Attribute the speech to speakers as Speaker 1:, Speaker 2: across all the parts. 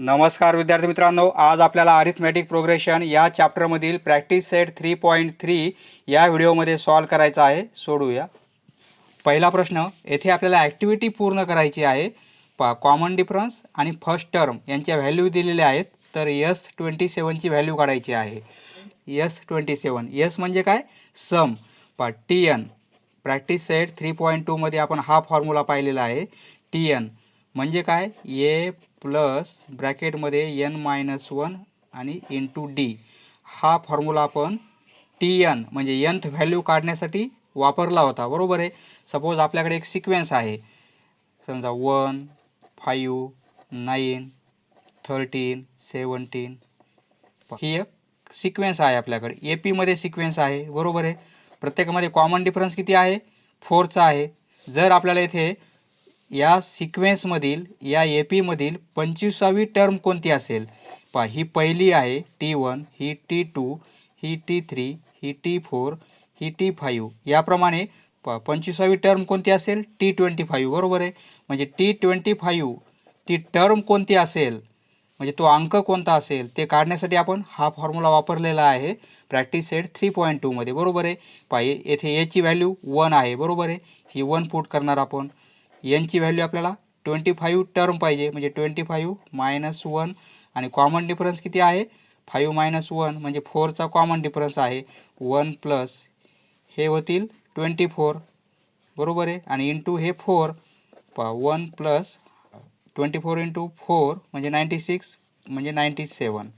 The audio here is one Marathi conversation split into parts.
Speaker 1: नमस्कार विद्यार्थी मित्रांनो, आज आपल्याला अरिथमेटिक प्रोग्रेशन या चॅप्टरमधील प्रॅक्टिस सेट 3.3 या व्हिडिओमध्ये सॉल्व करायचा आहे. सोडूया. पहिला प्रश्न, येथे आपल्याला ॲक्टिव्हिटी पूर्ण करायची आहे. कॉमन डिफरन्स आणि फर्स्ट टर्म यांच्या व्हॅल्यू दिलेल्या आहेत. तर S27 ची व्हॅल्यू काढायची आहे. S म्हणजे काय? सम. TN प्रॅक्टिस सेट 3.2 मध्ये आपण हा फॉर्म्युला पाहिलेला आहे. TN म्हणजे काय? A प्लस ब्रॅकेटमध्ये n-1 आणि इंटू डी. हा फॉर्म्युला आपण TN म्हणजे nth व्हॅल्यू काढण्यासाठी वापरला होता. बरोबर आहे. सपोज आपल्याकडे एक सिक्वेन्स आहे, समजा 1, 5, 9, 13, 17. ही एक सिक्वेन्स आहे आपल्याकडे. AP सिक्वेन्स आहे. बरोबर आहे. प्रत्येकामध्ये कॉमन डिफरन्स किती आहे? 4चा आहे. जर आपल्याला इथे या सिक्वेन्समधील या AP 25वी टर्म कोणती असेल? ही पहिली आहे T1, ही T2, ही T3, ही T4, ही T5. याप्रमाणे 25वी टर्म कोणती असेल? T25. बरोबर आहे. म्हणजे T25 ती टर्म कोणती असेल, म्हणजे तो अंक कोणता असेल ते काढण्यासाठी आपण हा फॉर्म्युला वापरलेला आहे प्रॅक्टिस सेट 3.2 मध्ये. बरोबर आहे. येथे A ची व्हॅल्यू 1 आहे. बरोबर आहे. ही 1 पुट करणार आपण. n ची व्हॅल्यू आपल्याला 25 टर्म पाहिजे, म्हणजे 25 - 1 आणि कॉमन डिफरन्स किती आहे? 5 - 1 म्हणजे 4चा कॉमन डिफरन्स आहे. 1 प्लस हे होतील 24. बरोबर आहे. आणि इंटू हे 4. 1 प्लस 24 इंटू 4 म्हणजे 96 म्हणजे 97.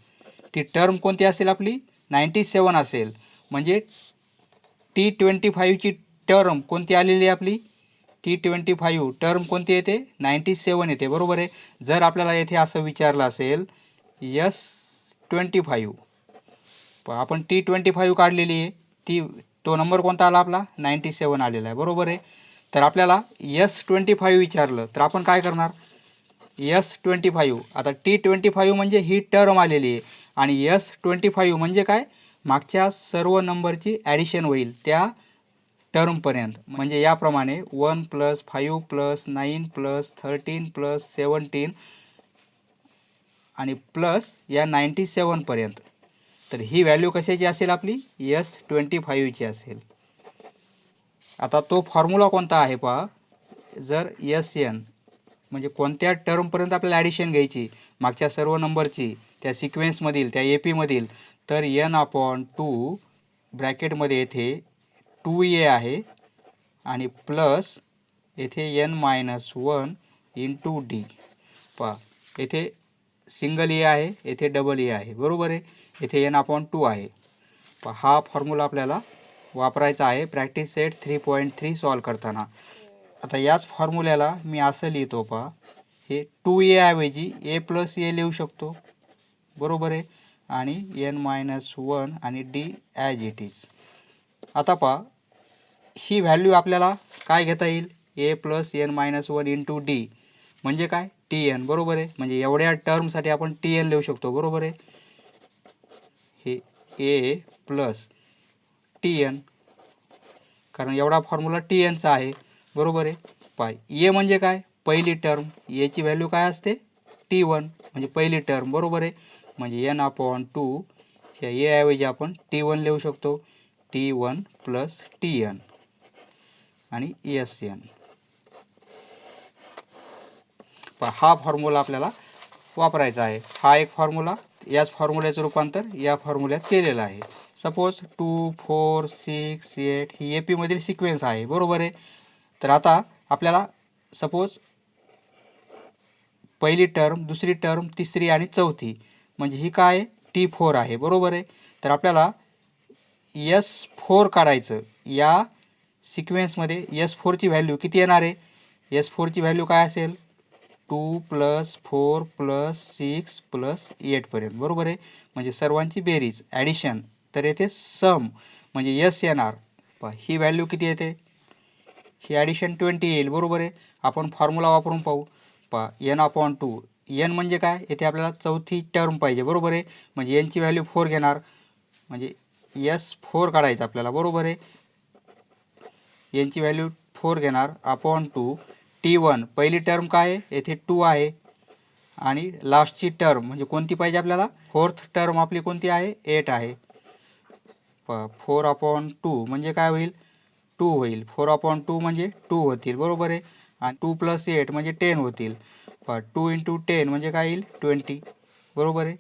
Speaker 1: ती टर्म कोणती असेल आपली? 97 असेल. म्हणजे T25 ची टर्म कोणती आलेली आहे आपली? T25 टर्म कोणती येते? 97 येते. बरोबर आहे. जर आपल्याला येथे असं विचारलं असेल S25, आपण T25 काढलेली आहे, तो नंबर कोणता आला आपला? 97 आलेला आहे. बरोबर आहे. तर आपल्याला S25 विचारलं तर आपण काय करणार? S25 आता T25 म्हणजे ही टर्म आलेली आहे आणि S25 म्हणजे काय? मागच्या सर्व नंबरची ॲडिशन होईल त्या टर्मपर्यंत. म्हणजे याप्रमाणे 1 + 5 + 9 + 13 + 17 आणि प्लस या 97 पर्यंत. तर ही व्हॅल्यू कशाची असेल आपली? S25 ची असेल. आता तो फॉर्म्युला कोणता आहे पहा. जर SN म्हणजे कोणत्या टर्मपर्यंत आपल्याला ॲडिशन घ्यायची मागच्या सर्व नंबरची त्या सिक्वेन्समधील त्या AP तर n/2 ब्रॅकेटमध्ये येथे 2A आहे आणि प्लस येथे n-1 इंटू डी. येथे सिंगल ए आहे, येथे डबल ए आहे. बरोबर आहे. येथे n/2 आहे. हा फॉर्म्युला आपल्याला वापरायचा आहे प्रॅक्टिस सेट 3.3 सॉल्व करताना. आता याच फॉर्म्युल्याला मी असं लिहितो पहा, हे 2A ऐवजी A + A लिहू शकतो. बरोबर आहे. आणि n-1 आणि डी ॲज इट इज. आता पहा, ही व्हॅल्यू आपल्याला काय घेता येईल? A + n-1 इंटू डी म्हणजे काय? TN. बरोबर आहे. म्हणजे एवढ्या टर्मसाठी आपण TN लिहू शकतो. बरोबर आहे. हे A + TN, कारण एवढा फॉर्म्युला TNचा आहे. बरोबर आहे. A म्हणजे काय? पहिली टर्म. A ची व्हॅल्यू काय असते? T1 म्हणजे पहिली टर्म. बरोबर आहे. म्हणजे n/2 ह्या A ऐवजी आपण T1 लिहू शकतो. T1 + TN आणि SN. हा फॉर्म्युला आपल्याला वापरायचा आहे. हा एक फॉर्म्युला, याच फॉर्म्युल्याचं रूपांतर या फॉर्म्युल्यात केलेलं आहे. सपोज 2, 4, 6, 8 ही AP सिक्वेन्स आहे. बरोबर आहे. तर आता आपल्याला सपोज पहिली टर्म, दुसरी टर्म, तिसरी आणि चौथी म्हणजे ही काय? T4 आहे. बरोबर आहे. तर आपल्याला S4 काढायचं. या सिक्वेन्समध्ये S4 ची व्हॅल्यू किती येणार आहे? S4 ची व्हॅल्यू काय असेल? 2 + 4 + 6 + 8 पर्यंत. बरोबर आहे. म्हणजे सर्वांची बेरीज, ॲडिशन. तर येथे सम म्हणजे S येणार. ही व्हॅल्यू किती येते? ही ॲडिशन 20 येईल. बरोबर आहे. आपण फॉर्म्युला वापरून पाहू. n/2. n म्हणजे काय? येथे आपल्याला चौथी टर्म पाहिजे. बरोबर आहे. म्हणजे n ची व्हॅल्यू 4 घेणार, म्हणजे S4 काढायचं आपल्याला. बरोबर आहे. n ची व्हॅल्यू 4 घेणार /2. T1 पहिली टर्म काय आहे? येथे 2 आहे आणि लास्टची टर्म म्हणजे कोणती पाहिजे आपल्याला, फोर्थ टर्म आपली कोणती आहे, 8 आहे. 4/2 म्हणजे काय होईल, 2 होईल. 4/2 म्हणजे 2 होतील, बरोबर आहे. आणि 2 + 8 म्हणजे 10 होतील. 2 × 10 म्हणजे काय येईल, 20, बरोबर आहे,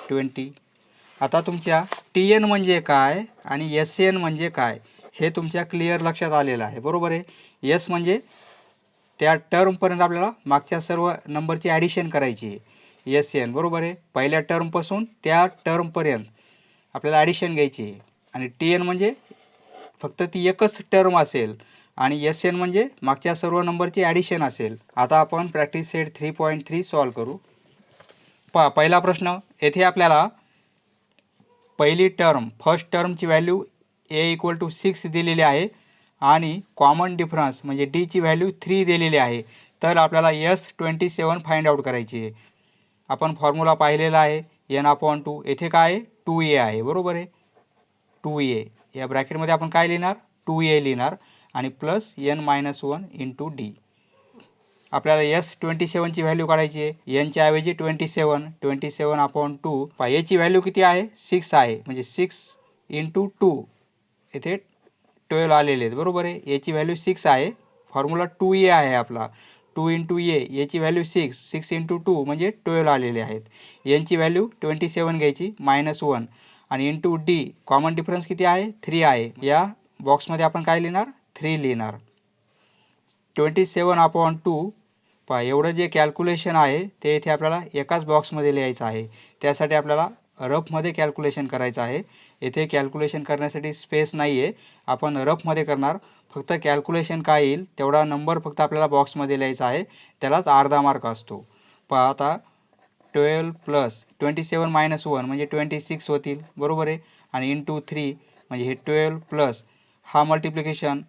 Speaker 1: 20. आता तुमच्या TN म्हणजे काय आणि SN म्हणजे काय हे तुमच्या क्लिअर लक्षात आलेलं आहे, बरोबर आहे. एस म्हणजे त्या टर्मपर्यंत आपल्याला मागच्या सर्व नंबरची ॲडिशन करायची आहे, SN, बरोबर आहे. पहिल्या टर्मपासून त्या टर्मपर्यंत आपल्याला ॲडिशन घ्यायची आहे. आणि TN म्हणजे फक्त ती एकच टर्म असेल आणि SN म्हणजे मागच्या सर्व नंबरची ॲडिशन असेल. आता आपण प्रॅक्टिस सेट 3.3 सॉल्व करू. पहिला प्रश्न, येथे आपल्याला पहिली टर्म, फर्स्ट टर्मची व्हॅल्यू A = 6 दिलेली आहे आणि कॉमन डिफरन्स म्हणजे D ची व्हॅल्यू 3 दिलेली आहे. तर आपल्याला S27 फाइंड आउट करायची आहे. आपण फॉर्म्युला पाहिलेला आहे, N/2. येथे काय आहे, 2A आहे, बरोबर आहे, 2A. या ब्रॅकेटमध्ये आपण काय लिहिणार, 2A लिहिणार आणि प्लस N-1 × D. आपल्याला S27 ची व्हॅल्यू काढायची आहे. N च्या ऐवजी 27/2. याची व्हॅल्यू किती आहे, 6 आहे, म्हणजे 6 × 2 येथे 12 आलेले आहेत, बरोबर आहे. याची व्हॅल्यू 6 आहे. फॉर्म्युला 2A आहे आपला, 2 × A. याची व्हॅल्यू 6 × 2 म्हणजे 12 आलेले आहेत. N ची व्हॅल्यू 27 घ्यायची, -1 आणि × D. कॉमन डिफरन्स किती आहे, 3 आहे. या बॉक्समध्ये आपण काय लिहिणार, 3 लिहिणार. 27/2. एवढं जे कॅल्क्युलेशन आहे ते इथे आपल्याला एकाच बॉक्समध्ये लिहायचं आहे. त्यासाठी आपल्याला रफमध्ये कॅल्क्युलेशन करायचं आहे. येथे कॅल्क्युलेशन करण्यासाठी स्पेस नाही आहे, आपण रफमध्ये करणार. फक्त कॅल्क्युलेशन काय येईल तेवढा नंबर फक्त आपल्याला बॉक्समध्ये लिहायचा आहे, त्यालाच अर्धा मार्क असतो. आता 12 + 27 - 1 म्हणजे 26 होतील, बरोबर आहे. आणि × 3 म्हणजे हे 12 प्लस हा मल्टिप्लिकेशन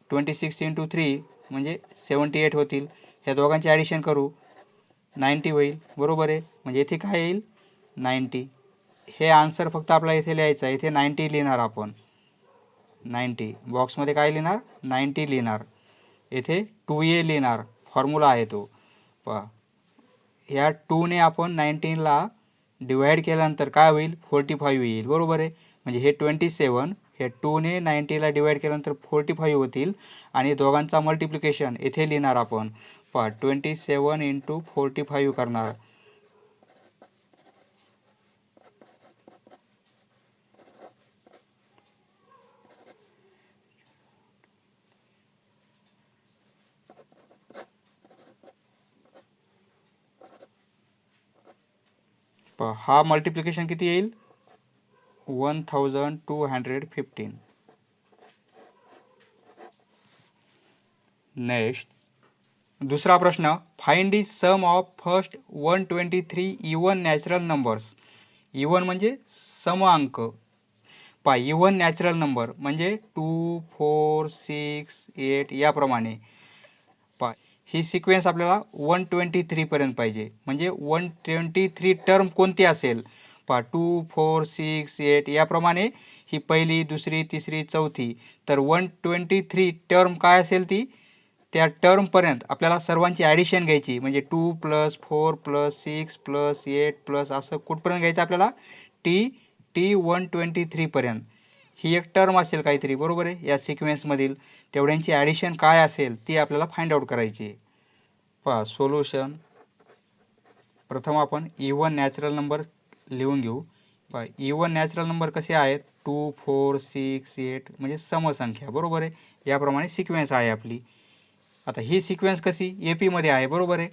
Speaker 1: 26 × 3 म्हणजे 78 होतील. ह्या दोघांचे ॲडिशन करू, 90 होईल, बरोबर आहे. म्हणजे इथे काय येईल, 90. हे आन्सर फक्त आपल्याला इथे लिहायचं आहे. इथे 90 लिहिणार आपण, 90. बॉक्समध्ये काय लिहिणार, 90 लिहिणार. येथे 2A लिहिणार, फॉर्म्युला आहे तो. ह्या 2ने आपण 19ला डिवाईड केल्यानंतर काय होईल, 45 येईल, बरोबर आहे. म्हणजे हे 27 हे 2ने 90ला डिवाईड केल्यानंतर 45 होतील आणि दोघांचा मल्टिप्लिकेशन इथे लिहिणार आपण. 27 × 45 करणार. हा मल्टिप्लिकेशन किती येईल, 1215. नेक्स्ट दुसरा प्रश्न, find the sum of first 123 even natural numbers. Even म्हणजे सम अंक. इवन नॅचरल नंबर म्हणजे 2, 4, 6, 8 याप्रमाणे. ही सिक्वेन्स आपल्याला 123 पर्यंत पाहिजे. म्हणजे 123 टर्म कोणती असेल, 2, 4, 6, 8 याप्रमाणे ही पहिली, दुसरी, तिसरी, चौथी. तर 123 टर्म काय असेल ती, त्या टर्मपर्यंत आपल्याला सर्वांची ॲडिशन घ्यायची. म्हणजे 2 + 4 + 6 + 8 + असं कुठपर्यंत घ्यायचं आपल्याला, टी 123 पर्यंत. ही एक टर्म असेल काहीतरी, बरोबर आहे. या सिक्वेन्समधील तेवढ्यांची ॲडिशन काय असेल ती आपल्याला फाइंड आउट करायची. सोल्युशन. प्रथम आपण इवन नॅचरल नंबर लिहून घेऊ. इवन नॅचरल नंबर कसे आहेत, 2, 4, 6, 8 म्हणजे समसंख्या, बरोबर आहे. याप्रमाणे सिक्वेन्स आहे आपली. आता ही सिक्वेन्स कशी, AP मध्ये आहे, बरोबर आहे.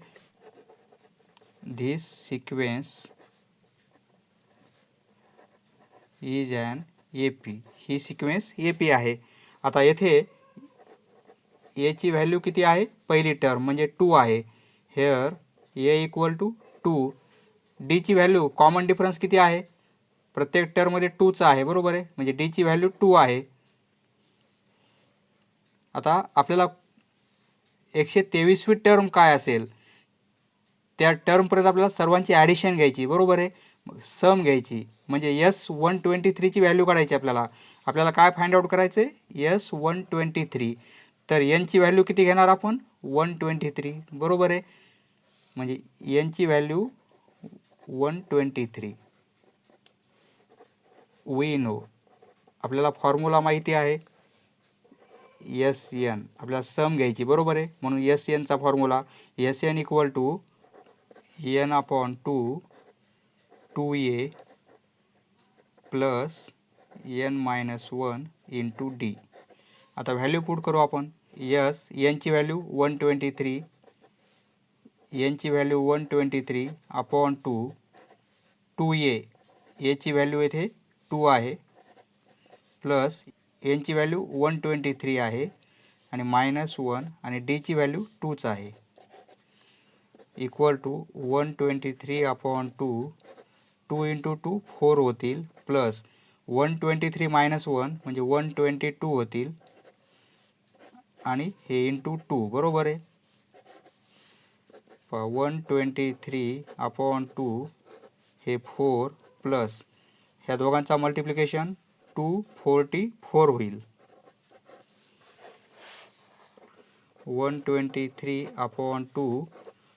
Speaker 1: This sequence is an AP. ही सिक्वेन्स AP आहे. आता येथे A ची व्हॅल्यू किती आहे, पहिली टर्म म्हणजे 2 आहे. Hair A = 2. D ची व्हॅल्यू, कॉमन डिफरन्स किती आहे, प्रत्येक टर्ममध्ये 2चा आहे, बरोबर आहे. म्हणजे D ची व्हॅल्यू 2 आहे. आता आपल्याला 123वी टर्म काय असेल त्या टर्मपर्यंत आपल्याला सर्वांची ॲडिशन घ्यायची, बरोबर आहे. सम घ्यायची. म्हणजे S123 ची व्हॅल्यू काढायची आपल्याला. आपल्याला काय फाइंड आउट करायचं आहे, S123. तर N ची व्हॅल्यू किती घेणार आपण, 123, बरोबर आहे. म्हणजे एनची व्हॅल्यू 123. वी नो, आपल्याला फॉर्म्युला माहिती आहे एस एन, आपल्याला सम घ्यायची बरोबर आहे, म्हणून एस एनचा formula S N equal to N upon 2 plus N minus 1 into D. आता व्हॅल्यू पुट करू आपण. एनची व्हॅल्यू 123, एनची व्हॅल्यू 123 अपॉन 2 एची व्हॅल्यू येथे 2 आहे, प्लस एनची व्हॅल्यू 123 आहे आणि मायनस 1 आणि डीची व्हॅल्यू 2च आहे, इक्वल टू 123 अपॉन 2 इंटू 2 4 होतील, प्लस 123 मायनस 1 म्हणजे 122 होतील आणि हे इंटू 2 बरोबर आहे. 123 अपॉन 2 हे 4 प्लस ह्या दोघांचा मल्टिप्लिकेशन 244 होईल. 123 अपॉन 2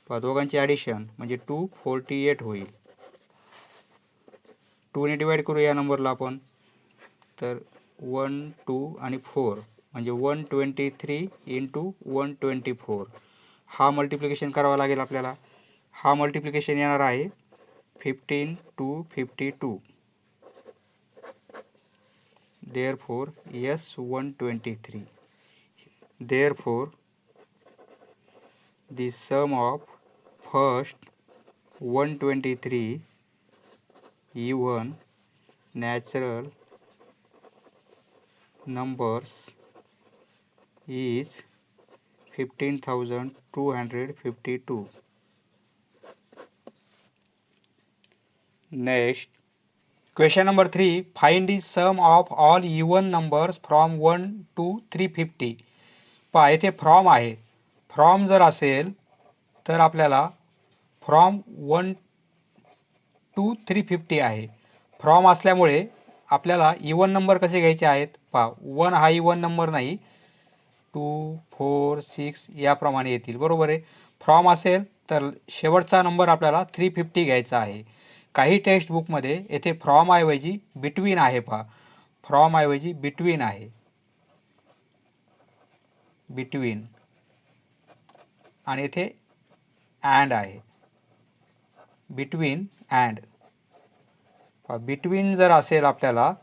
Speaker 1: दोघांचे ॲडिशन म्हणजे 248 होईल. 2ने डिवाइड करू या नंबरला आपण, तर 1 2 आणि 4 म्हणजे 123 इंटू 124. हा मल्टिप्लिकेशन करावा लागेल आपल्याला. हा मल्टिप्लिकेशन येणार आहे 15 to 52. Therefore S123. Therefore the sum of first 123 even natural numbers is 15,252. Next, question number 3. Find the sum of all even numbers from 1 to 350. पहा येथे फ्रॉम आहे. फ्रॉम जर असेल तर आपल्याला फ्रॉम 1 to 350 आहे. फ्रॉम असल्यामुळे आपल्याला इवन नंबर कसे घ्यायचे आहेत. पहा 1 हा इवन नंबर नाही, 2 4 6 याप्रमाणे येतील बरोबर आहे. फ्रॉम असेल तर शेवटचा नंबर आपल्याला 350 घ्यायचा आहे. काही टेक्स्ट बुकमध्ये येथे फ्रॉम ऐवजी बिटवीन आहे. पहा फ्रॉम ऐवजी बिटवीन आहे, बिटवीन, आणि येथे अँड आहे, बिटवीन अँड. बिटवीन जर असेल आपल्याला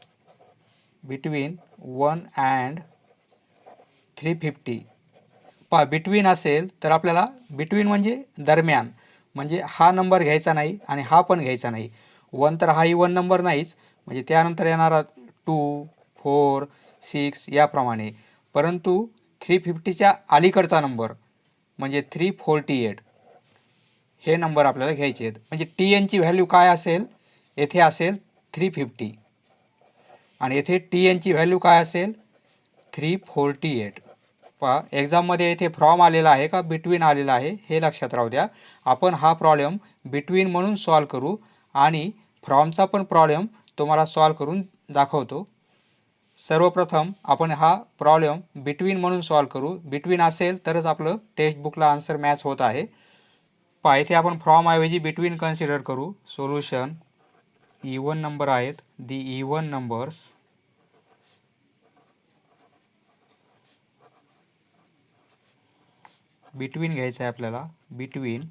Speaker 1: बिटवीन 1 अँड 350. पहा बिटवीन असेल तर आपल्याला बिटवीन म्हणजे दरम्यान, म्हणजे हा नंबर घ्यायचा नाही आणि हा पण घ्यायचा नाही. 1 तर हा इवन नंबर नाहीच, म्हणजे त्यानंतर येणारा 2 4 6 याप्रमाणे. परंतु 350च्या अलीकडचा नंबर म्हणजे 348 हे नंबर आपल्याला घ्यायचे आहेत. म्हणजे टी एनची व्हॅल्यू काय असेल, येथे असेल 350 आणि येथे टी एनची व्हॅल्यू काय असेल 348. पहा एक्झाममध्ये येथे फ्रॉम आलेला आहे का बिटवीन आलेला आहे हे लक्षात राहू द्या. आपण हा प्रॉब्लेम बिटवीन म्हणून सॉल्व करू आणि फ्रॉमचा पण प्रॉब्लेम तुम्हाला सॉल्व करून दाखवतो. सर्वप्रथम आपण हा प्रॉब्लेम बिटवीन म्हणून सॉल्व करू. बिटवीन असेल तरच आपलं टेक्स्ट बुकला आन्सर मॅच होत आहे. पहा इथे आपण फ्रॉम ऐवजी बिटवीन कन्सिडर करू. सोल्युशन इवन नंबर आहेत, दी इवन नंबर्स बिटवीन घ्यायचं आहे आपल्याला. Between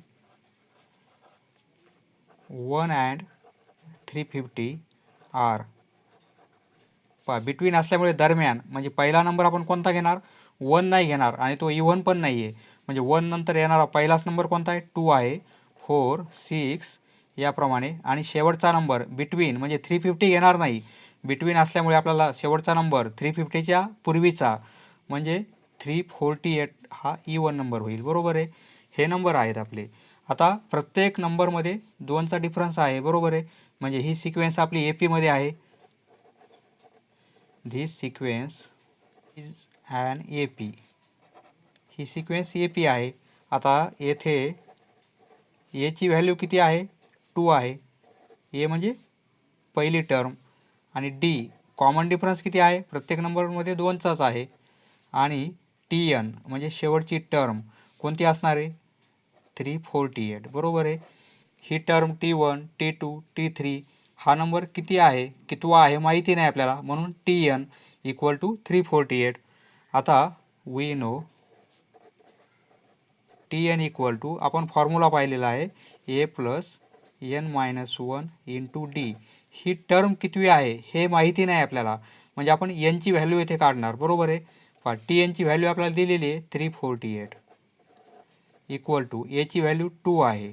Speaker 1: 1 and 350 are. पहा बिटवीन असल्यामुळे दरम्यान, म्हणजे पहिला नंबर आपण कोणता घेणार 1 नाही घेणार आणि तो इवन पण नाही आहे. म्हणजे 1 नंतर येणारा पहिलाच नंबर कोणता आहे 2 आहे, 4 6 याप्रमाणे. आणि शेवटचा नंबर बिटवीन म्हणजे 350 घेणार नाही. बिटवीन असल्यामुळे आपल्याला शेवटचा नंबर 350च्या पूर्वीचा म्हणजे 348 हा इवन नंबर होईल बरोबर आहे. हे नंबर आहेत आपले. आता प्रत्येक नंबरमध्ये 2चा डिफरन्स आहे बरोबर आहे. म्हणजे ही सिक्वेन्स आपली एपीमध्ये आहे. This sequence is an AP. ही सिक्वेन्स AP आहे. आता येथे एची व्हॅल्यू किती आहे 2 आहे, ए म्हणजे पहिली टर्म, आणि डी कॉमन डिफरन्स किती आहे प्रत्येक नंबरमध्ये 2चाच आहे, आणि टी एन म्हणजे शेवटची टर्म कोणती असणार आहे 348 बरोबर आहे. ही टर्म T1, T2, T3 हा नंबर किती आहे, कितवा आहे माहिती नाही आपल्याला, म्हणून Tn इक्वल टू 348. आता we know Tn equal to, आपण फॉर्म्युला पाहिलेला आहे, a plus n minus 1 into D. ही टर्म कितवी आहे हे माहिती नाही आपल्याला, म्हणजे आपण n ची व्हॅल्यू येथे काढणार बरोबर आहे. पहा Tn ची व्हॅल्यू आपल्याला दिलेली आहे 348 इक्वल टू a ची व्हॅल्यू 2 आहे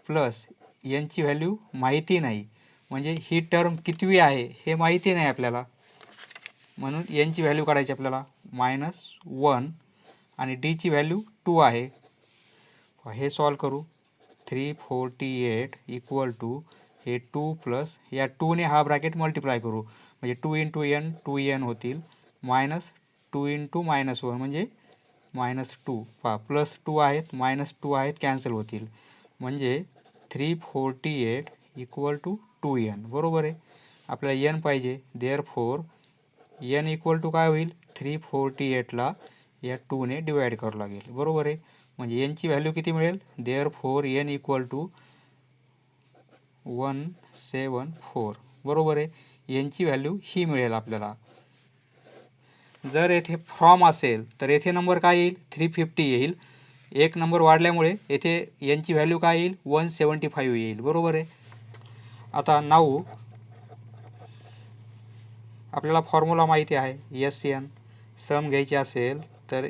Speaker 1: प्लस n ची व्हॅल्यू माहिती नाही, म्हणजे ही टर्म कितवी आहे हे माहिती नाही आपल्याला, म्हणून n ची व्हॅल्यू काढायची आपल्याला -1 आणि d ची व्हॅल्यू 2 आहे. हे सॉल्व करू. 348 इक्वल टू हे 2 प्लस या 2 ने हा ब्रॅकेट मल्टिप्लाय करू, म्हणजे 2 इंटू n 2n होतील, मायनस 2 इंटू मायनस 1 म्हणजे -2. पहा प्लस 2 आहेत मायनस 2 आहेत कॅन्सल होतील, म्हणजे 348 इक्वल टू 2n बरोबर आहे. आपल्याला n पाहिजे, देअरफोर n इक्वल टू काय होईल, 348ला या 2 ने डिवाइड करावं लागेल बरोबर आहे. म्हणजे n ची व्हॅल्यू किती मिळेल, देअरफोर n इक्वल टू 174 बरोबर आहे. n ची व्हॅल्यू ही मिळेल आपल्याला. जर येथे फ्रॉम असेल तर येथे नंबर काय येईल, 350 येईल. एक नंबर वाढल्यामुळे येथे n ची व्हॅल्यू काय येईल, 175 येईल बरोबर आहे. आता नाऊ आपल्याला फॉर्म्युला माहिती आहे, Sn सम घ्यायची असेल तर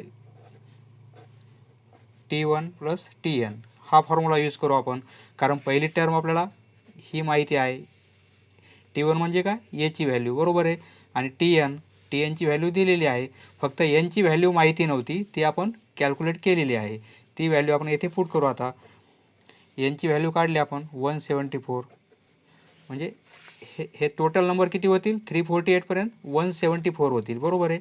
Speaker 1: T1 प्लस Tn हा फॉर्म्युला यूज करू आपण, कारण पहिली टर्म आपल्याला ही माहिती आहे. T1 म्हणजे काय, a ची व्हॅल्यू बरोबर आहे, आणि Tn ची व्हॅल्यू दिलेली आहे, फक्त n ची व्हॅल्यू माहिती नव्हती, ती आपण कॅल्क्युलेट केलेली आहे. ती व्हॅल्यू आपण येथे पुट करू. आता n ची व्हॅल्यू काढली आपण 174, म्हणजे हे टोटल नंबर किती होतील, 348 पर्यंत 174 होतील बरोबर आहे.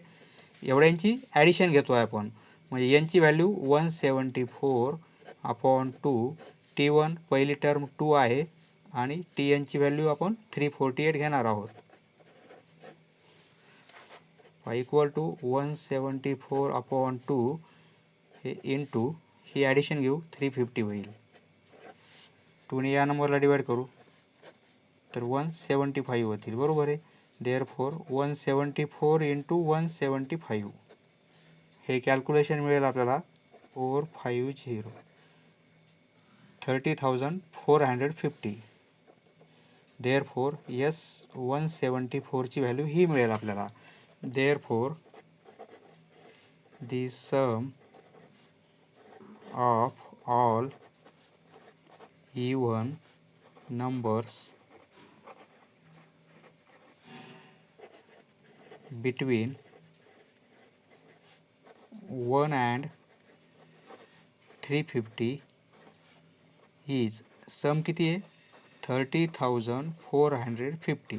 Speaker 1: एवढ्यांची ॲडिशन घेतो आहे आपण, म्हणजे n ची व्हॅल्यू 174 अपॉन 2. T1 पहिली टर्म 2 आहे आणि Tn ची व्हॅल्यू आपण 348 घेणार आहोत, इक्वल टू 174 अपॉन 2 हे इंटू ही ॲडिशन घेऊ, 350 होईल. 2 ने या नंबरला डिवाइड करू तर 175 होतील बरोबर आहे. देअरफोर 174 इंटू 175 हे कॅल्क्युलेशन मिळेल आपल्याला 450 30,450. देअरफोर यस 174 ची व्हॅल्यू ही मिळेल आपल्याला. Therefore the sum of all even numbers between 1 and 350 is sum किती आहे, 30,450.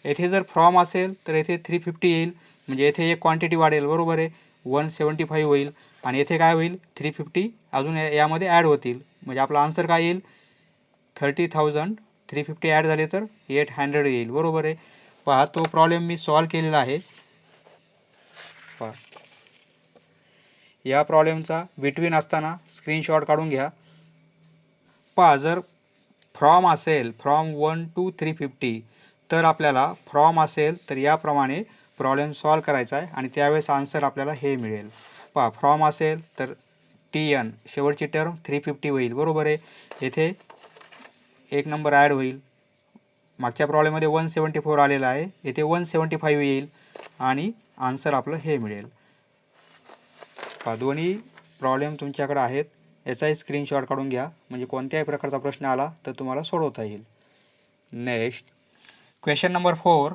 Speaker 1: येथे जर फ्रॉम असेल तर येथे 350 येईल, म्हणजे येथे एक क्वांटिटी वाढेल बरोबर आहे, 175 होईल, आणि येथे काय होईल, 350 अजून यामध्ये ॲड होतील, म्हणजे आपला आन्सर काय येईल, 30,350 ॲड झाले तर 800 येईल बरोबर आहे. पहा तो प्रॉब्लेम मी सॉल्व केलेला आहे. पहा या प्रॉब्लेमचा बिटवीन असताना स्क्रीनशॉट काढून घ्या. पहा जर फ्रॉम असेल, फ्रॉम 1 to 350, तर आपल्याला फ्रॉम असेल तर याप्रमाणे प्रॉब्लेम सॉल्व करायचा आहे आणि त्यावेळेस आन्सर आपल्याला हे मिळेल. पहा फ्रॉम असेल तर Tn शेवटची टर्म 350 होईल बरोबर आहे. येथे एक नंबर ॲड होईल, मागच्या प्रॉब्लेममध्ये 174 आलेला आहे, येथे 175 येईल आणि आन्सर आपलं हे मिळेल. पहा दोन्ही प्रॉब्लेम तुमच्याकडे आहेत, याचाही स्क्रीनशॉट काढून घ्या, म्हणजे कोणत्याही प्रकारचा प्रश्न आला तर तुम्हाला सोडवता येईल. Next question number 4.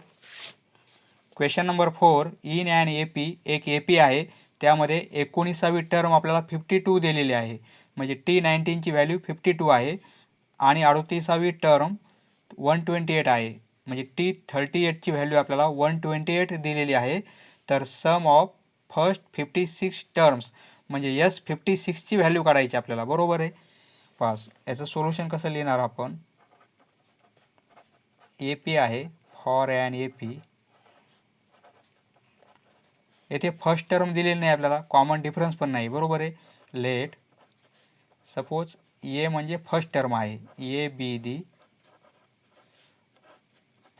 Speaker 1: Question number 4, in an AP एक AP आहे, त्यामध्ये 19वी टर्म आपल्याला 52 दिलेली आहे, म्हणजे T19 ची व्हॅल्यू 52 आहे आणि 38वी टर्म 128 आहे, म्हणजे T38 ची व्हॅल्यू आपल्याला 128 दिलेली आहे. तर सम ऑफ फर्स्ट 56 टर्म्स, म्हणजे S56 ची व्हॅल्यू काढायची आपल्याला बरोबर आहे. पास याचं सोल्युशन कसं लिहिणार आपण, AP आहे, फॉर ॲन AP येथे फर्स्ट टर्म दिलेली नाही आपल्याला, कॉमन डिफरन्स पण नाही, बरोबर आहे. लेट सपोज ए म्हणजे फर्स्ट टर्म आहे, ए be the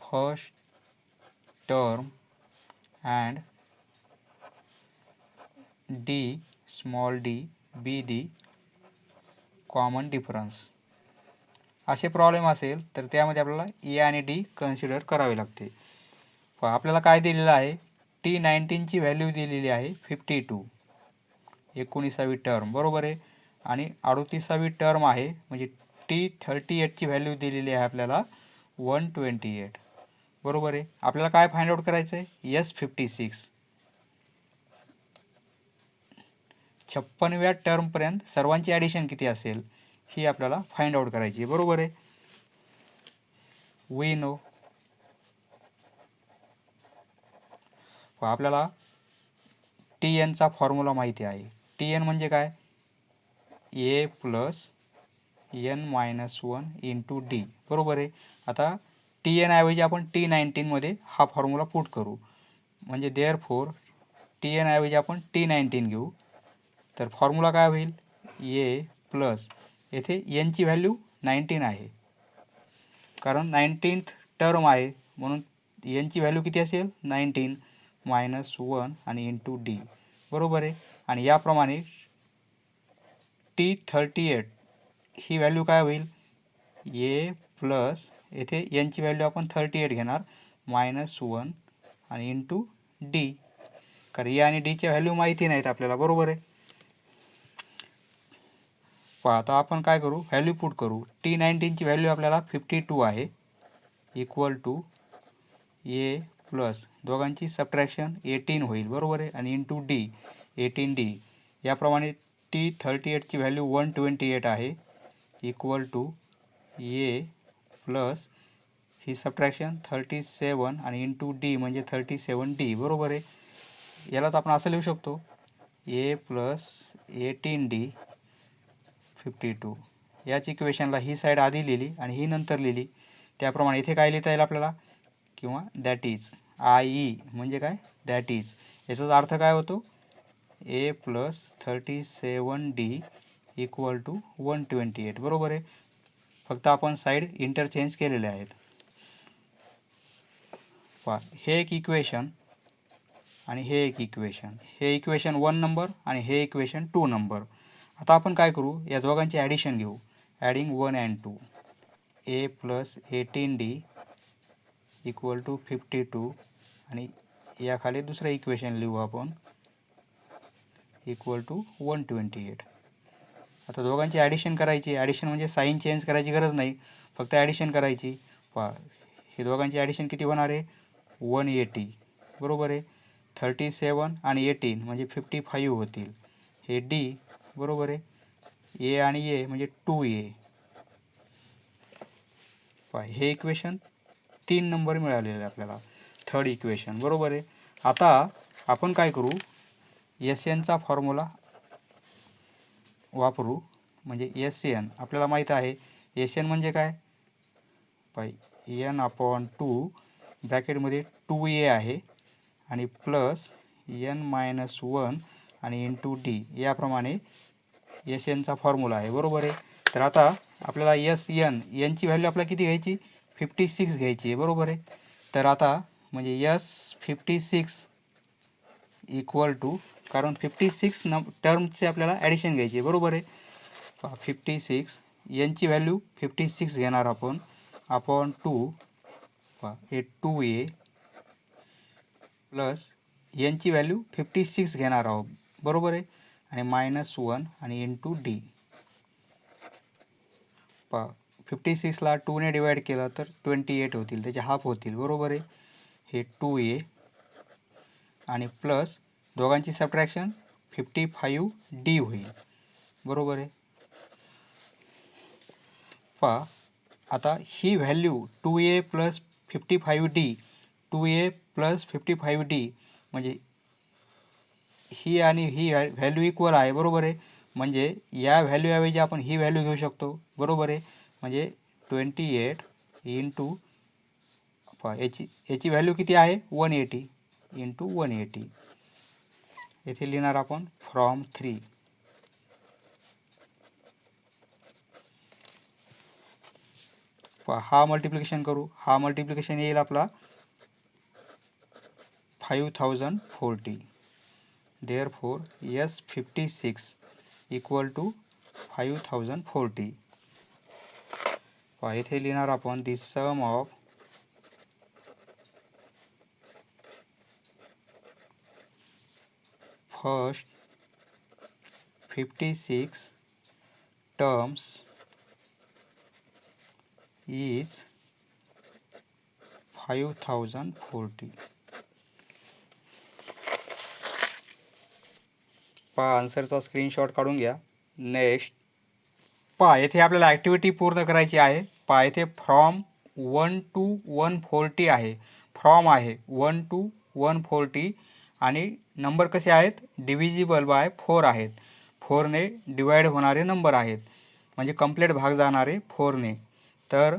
Speaker 1: first term and D small D be the common difference. असे प्रॉब्लेम असेल तर त्यामध्ये आपल्याला ए आणि डी कन्सिडर करावे लागते. आपल्याला काय दिलेलं आहे, T19ची व्हॅल्यू दिलेली आहे 52, 19वी टर्म, बरोबर आहे. आणि 38वी टर्म आहे, म्हणजे T38ची व्हॅल्यू दिलेली आहे आपल्याला 128, बरोबर आहे. आपल्याला काय फाइंड आउट करायचं आहे, S56. 56व्या टर्मपर्यंत सर्वांची ॲडिशन किती असेल ही आपल्याला फाइंड आउट करायची आहे, बरोबर आहे. वी नो आपल्याला TNचा फॉर्म्युला माहिती आहे. TN म्हणजे काय, A plus N-1 into D, बरोबर आहे. आता TN ऐवजी आपण T19मध्ये हा फॉर्म्युला पुट करू, म्हणजे देअरफोर TN ऐवजी आपण T19 घेऊ. तर फॉर्म्युला काय होईल, A प्लस येथे Nची व्हॅल्यू 19 आहे, कारण 19th टर्म आहे, म्हणून Nची व्हॅल्यू किती असेल, 19 -1 आणि इंटू डी, बरोबर आहे. आणि याप्रमाणे T38 ही व्हॅल्यू काय होईल, ए प्लस येथे Nची व्हॅल्यू आपण 38 घेणार, -1 आणि इंटू डी, कारण ए आणि डीच्या व्हॅल्यू माहिती नाहीत आपल्याला, बरोबर आहे. आता आपण काय करू, व्हॅल्यू पुट करू. T19ची व्हॅल्यू आपल्याला 52 आहे, इक्वल टू ए प्लस दोघांची सबट्रॅक्शन 18 होईल, बरोबर आहे. आणि इंटू डी 18D. याप्रमाणे T38ची व्हॅल्यू 128 आहे, इक्वल टू ए प्लस ही सबट्रॅक्शन 37 आणि इंटू डी म्हणजे 37D, बरोबर आहे. यालाच आपण असं लिहू शकतो, ए प्लस 18D 52. याच इक्वेशनला ही साईड आधी लिहिली आणि ही नंतर लिहिली, त्याप्रमाणे इथे काय लिहिता येईल आपल्याला, किंवा दॅट इज IE म्हणजे काय, दॅट इज. याचाच अर्थ काय होतो, ए प्लस 37D इक्वल टू 128, बरोबर आहे. फक्त आपण साईड इंटरचेंज केलेले आहेत. हे एक इक्वेशन आणि हे एक इक्वेशन, हे इक्वेशन 1 नंबर आणि हे इक्वेशन 2 नंबर. आता आपण काय करू, या दोघांची ॲडिशन घेऊ, adding 1 and 2. A plus 18D equal to 52 आणि याखाली दुसरं इक्वेशन लिहू आपण, इक्वल टू 128. आता दोघांची ॲडिशन करायची, ॲडिशन म्हणजे साईन चेंज करायची गरज नाही, फक्त ॲडिशन करायची. हे दोघांची ॲडिशन किती होणार आहे, 180, बरोबर आहे. 37 आणि 18 म्हणजे 55 होतील, हे डी, बरोबर आहे. ए आणि ए म्हणजे 2A. हे इक्वेशन 3 नंबर मिळालेलं आहे आपल्याला, थर्ड इक्वेशन, बरोबर आहे. आता आपण काय करू, SNचा फॉर्म्युला वापरू, म्हणजे SN आपल्याला माहीत आहे. SN म्हणजे काय, N/2 ब्रॅकेटमध्ये 2A आहे आणि प्लस N-1 आणि इंटू डी, याप्रमाणे SNचा फॉर्म्युला आहे, बरोबर आहे. तर आता आपल्याला Nची व्हॅल्यू आपल्याला किती घ्यायची, 56 घ्यायची आहे, बरोबर आहे. तर आता म्हणजे S56 इक्वल टू, कारण 56 टर्मचे आपल्याला ॲडिशन घ्यायची आहे, बरोबर आहे. 56 Nची व्हॅल्यू 56 घेणार आपण, अपॉन 2 हे 2A प्लस Nची व्हॅल्यू 56 घेणार आहोत, बरोबर आहे. आणि -1 आणि इंटू डी. 56ला 2ने डिवाइड केलं तर 28 होतील, त्याचे हाफ होतील, बरोबर आहे. हे 2A आणि प्लस दोघांची सबट्रॅक्शन 55D होईल, बरोबर आहे. आता ही value 2A plus 55D, 2A plus 55D म्हणजे ही आणि ही व्हॅल्यू इक्वल आहे, बरोबर आहे. म्हणजे या व्हॅल्यूऐवजी आपण ही व्हॅल्यू घेऊ शकतो, बरोबर आहे. म्हणजे 28 इंटू याची व्हॅल्यू किती आहे, 180 इंटू 180. येथे लिहिणार आपण फ्रॉम 3. हा मल्टिप्लिकेशन करू, हा मल्टिप्लिकेशन येईल आपला 5040. Therefore S56 equal to 5040. येथे लिहिणार आपण the sum of first 56 terms is 5040. आन्सरचा screenshot काढून घ्या. नेक्स्ट येथे आपल्याला ॲक्टिव्हिटी पूर्ण करायची आहे. येथे फ्रॉम 1 to 140 आहे. फ्रॉम आहे 1 to 140 आणि नंबर कसे आहेत, डिव्हिजिबल बाय 4 आहेत. 4ने डिवाइड होणारे नंबर आहेत, म्हणजे कंप्लीट भाग जाणारे 4ने. तर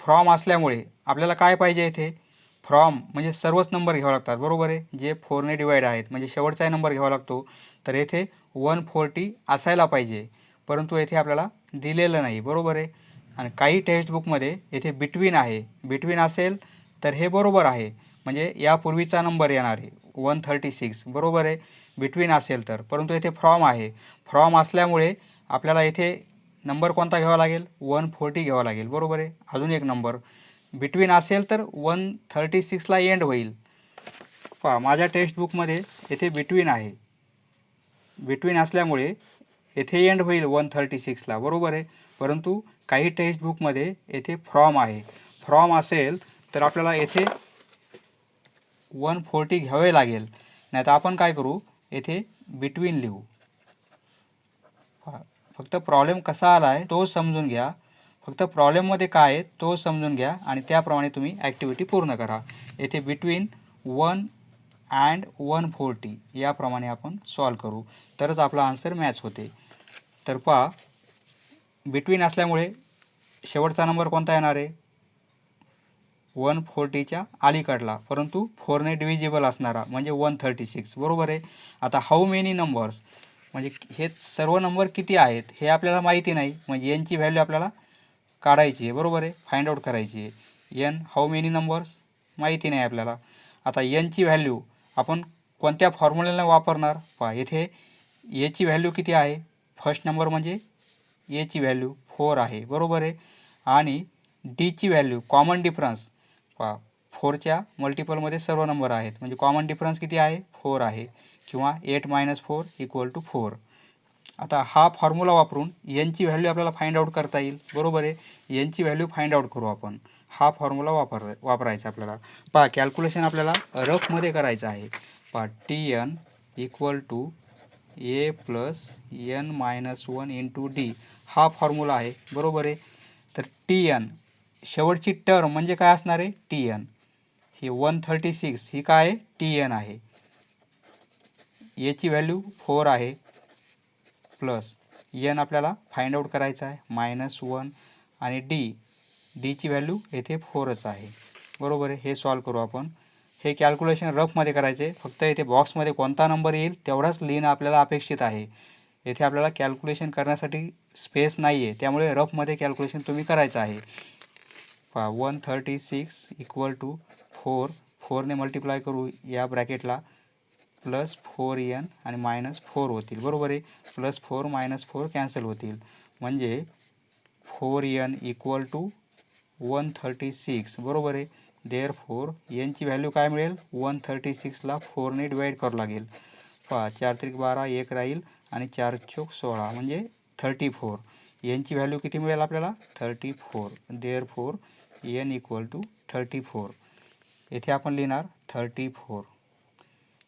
Speaker 1: फ्रॉम असल्यामुळे आपल्याला काय पाहिजे, येथे फ्रॉम म्हणजे सर्वच नंबर घ्यावे लागतात, बरोबर आहे. जे 4ने डिवाइड आहेत म्हणजे शेवटचाही नंबर घ्यावा लागतो. तर येथे 140 असायला पाहिजे, परंतु येथे आपल्याला दिलेलं नाही, बरोबर आहे. आणि काही टेक्स्टबुकमध्ये येथे बिटवीन आहे. बिटवीन असेल तर हे बरोबर आहे, म्हणजे यापूर्वीचा नंबर येणार आहे 136, बरोबर आहे, बिटवीन असेल तर. परंतु येथे फ्रॉम आहे. फ्रॉम असल्यामुळे आपल्याला येथे नंबर कोणता घ्यावा लागेल, 140 घ्यावा लागेल, बरोबर आहे. अजून एक नंबर बिटवीन असेल तर 136ला एंड होईल. माझ्या टेक्स्टबुकमध्ये येथे बिटवीन आहे. बिटवीन असल्यामुळे येथे एंड होईल 136ला, बरोबर आहे. परंतु काही टेक्स्टबुकमध्ये येथे फ्रॉम आहे. फ्रॉम असेल तर आपल्याला येथे 140 घ्यावे लागेल, नाही तर आपण काय करू, येथे बिटवीन लिहू. फक्त प्रॉब्लेम कसा आला आहे तो समजून घ्या. फक्त प्रॉब्लेममध्ये काय आहे तो समजून घ्या आणि त्याप्रमाणे तुम्ही ॲक्टिव्हिटी पूर्ण करा. येथे बिटवीन 1 and 140 याप्रमाणे आपण सॉल्व करू, तरच आपला आन्सर मॅच होते. तर बिटवीन असल्यामुळे शेवटचा नंबर कोणता येणार आहे, 140च्या अलीकडला, परंतु 4ने डिव्हिजिबल असणारा म्हणजे 136, बरोबर आहे. आता हाऊ मेनी नंबर्स म्हणजे हे सर्व नंबर किती आहेत हे आपल्याला माहिती नाही, म्हणजे यांची व्हॅल्यू आपल्याला काढायची आहे, बरोबर आहे, फाइंड आउट करायची आहे. एन हाऊ मेनी नंबर्स माहिती नाही आपल्याला. आता एनची व्हॅल्यू आपण कोणत्या फॉर्म्युल्याने वापरणार, येथे एची व्हॅल्यू किती आहे, फर्स्ट नंबर म्हणजे एची व्हॅल्यू 4 आहे, बरोबर आहे. आणि डीची व्हॅल्यू कॉमन डिफरन्स 4च्या मल्टिपलमध्ये सर्व नंबर आहेत, म्हणजे कॉमन डिफरन्स किती आहे, 4 आहे, किंवा 8 - 4 = 4. आता हा फॉर्म्युला वापरून एनची व्हॅल्यू आपल्याला फाइंड आउट करता येईल, बरोबर आहे. एनची व्हॅल्यू फाइंड आउट करू आपण. हा फॉर्म्युला वापरायचा आपल्याला. कॅल्क्युलेशन आपल्याला रफमध्ये करायचं आहे. TN = A + n - 1 × D हा फॉर्म्युला आहे, बरोबर आहे. तर TN शेवटची टर्म म्हणजे काय असणार आहे, TN. ही 136 ही काय आहे, TN आहे. एची व्हॅल्यू 4 आहे, प्लस एन आपल्याला फाइंड आउट करायचा आहे -1, आणि डीची व्हॅल्यू येथे 4च आहे, बरोबर आहे. हे सॉल्व करू आपण. हे कॅल्क्युलेशन रफमध्ये करायचे. फक्त येथे बॉक्समध्ये कोणता नंबर येईल तेवढाच लिहिणं आपल्याला अपेक्षित आहे. येथे आपल्याला कॅल्क्युलेशन करण्यासाठी स्पेस नाही आहे, त्यामुळे रफमध्ये कॅल्क्युलेशन तुम्ही करायचं आहे. 136 = 4, 4ने मल्टिप्लाय करू या ब्रॅकेटला, +4n आणि -4 होतील, बरोबर आहे. +4 - 4 कॅन्सल होतील, म्हणजे 4n = 136, बरोबर आहे. देअरफोर एनची व्हॅल्यू काय मिळेल, 136ला 4ने डिवाइड करावं लागेल. 4 त्रिक 12, 1 राहील, आणि 4 चौक 16 म्हणजे 34. एनची व्हॅल्यू किती मिळेल आपल्याला, 34. Therefore n = 34. येथे आपण लिहिणार 34.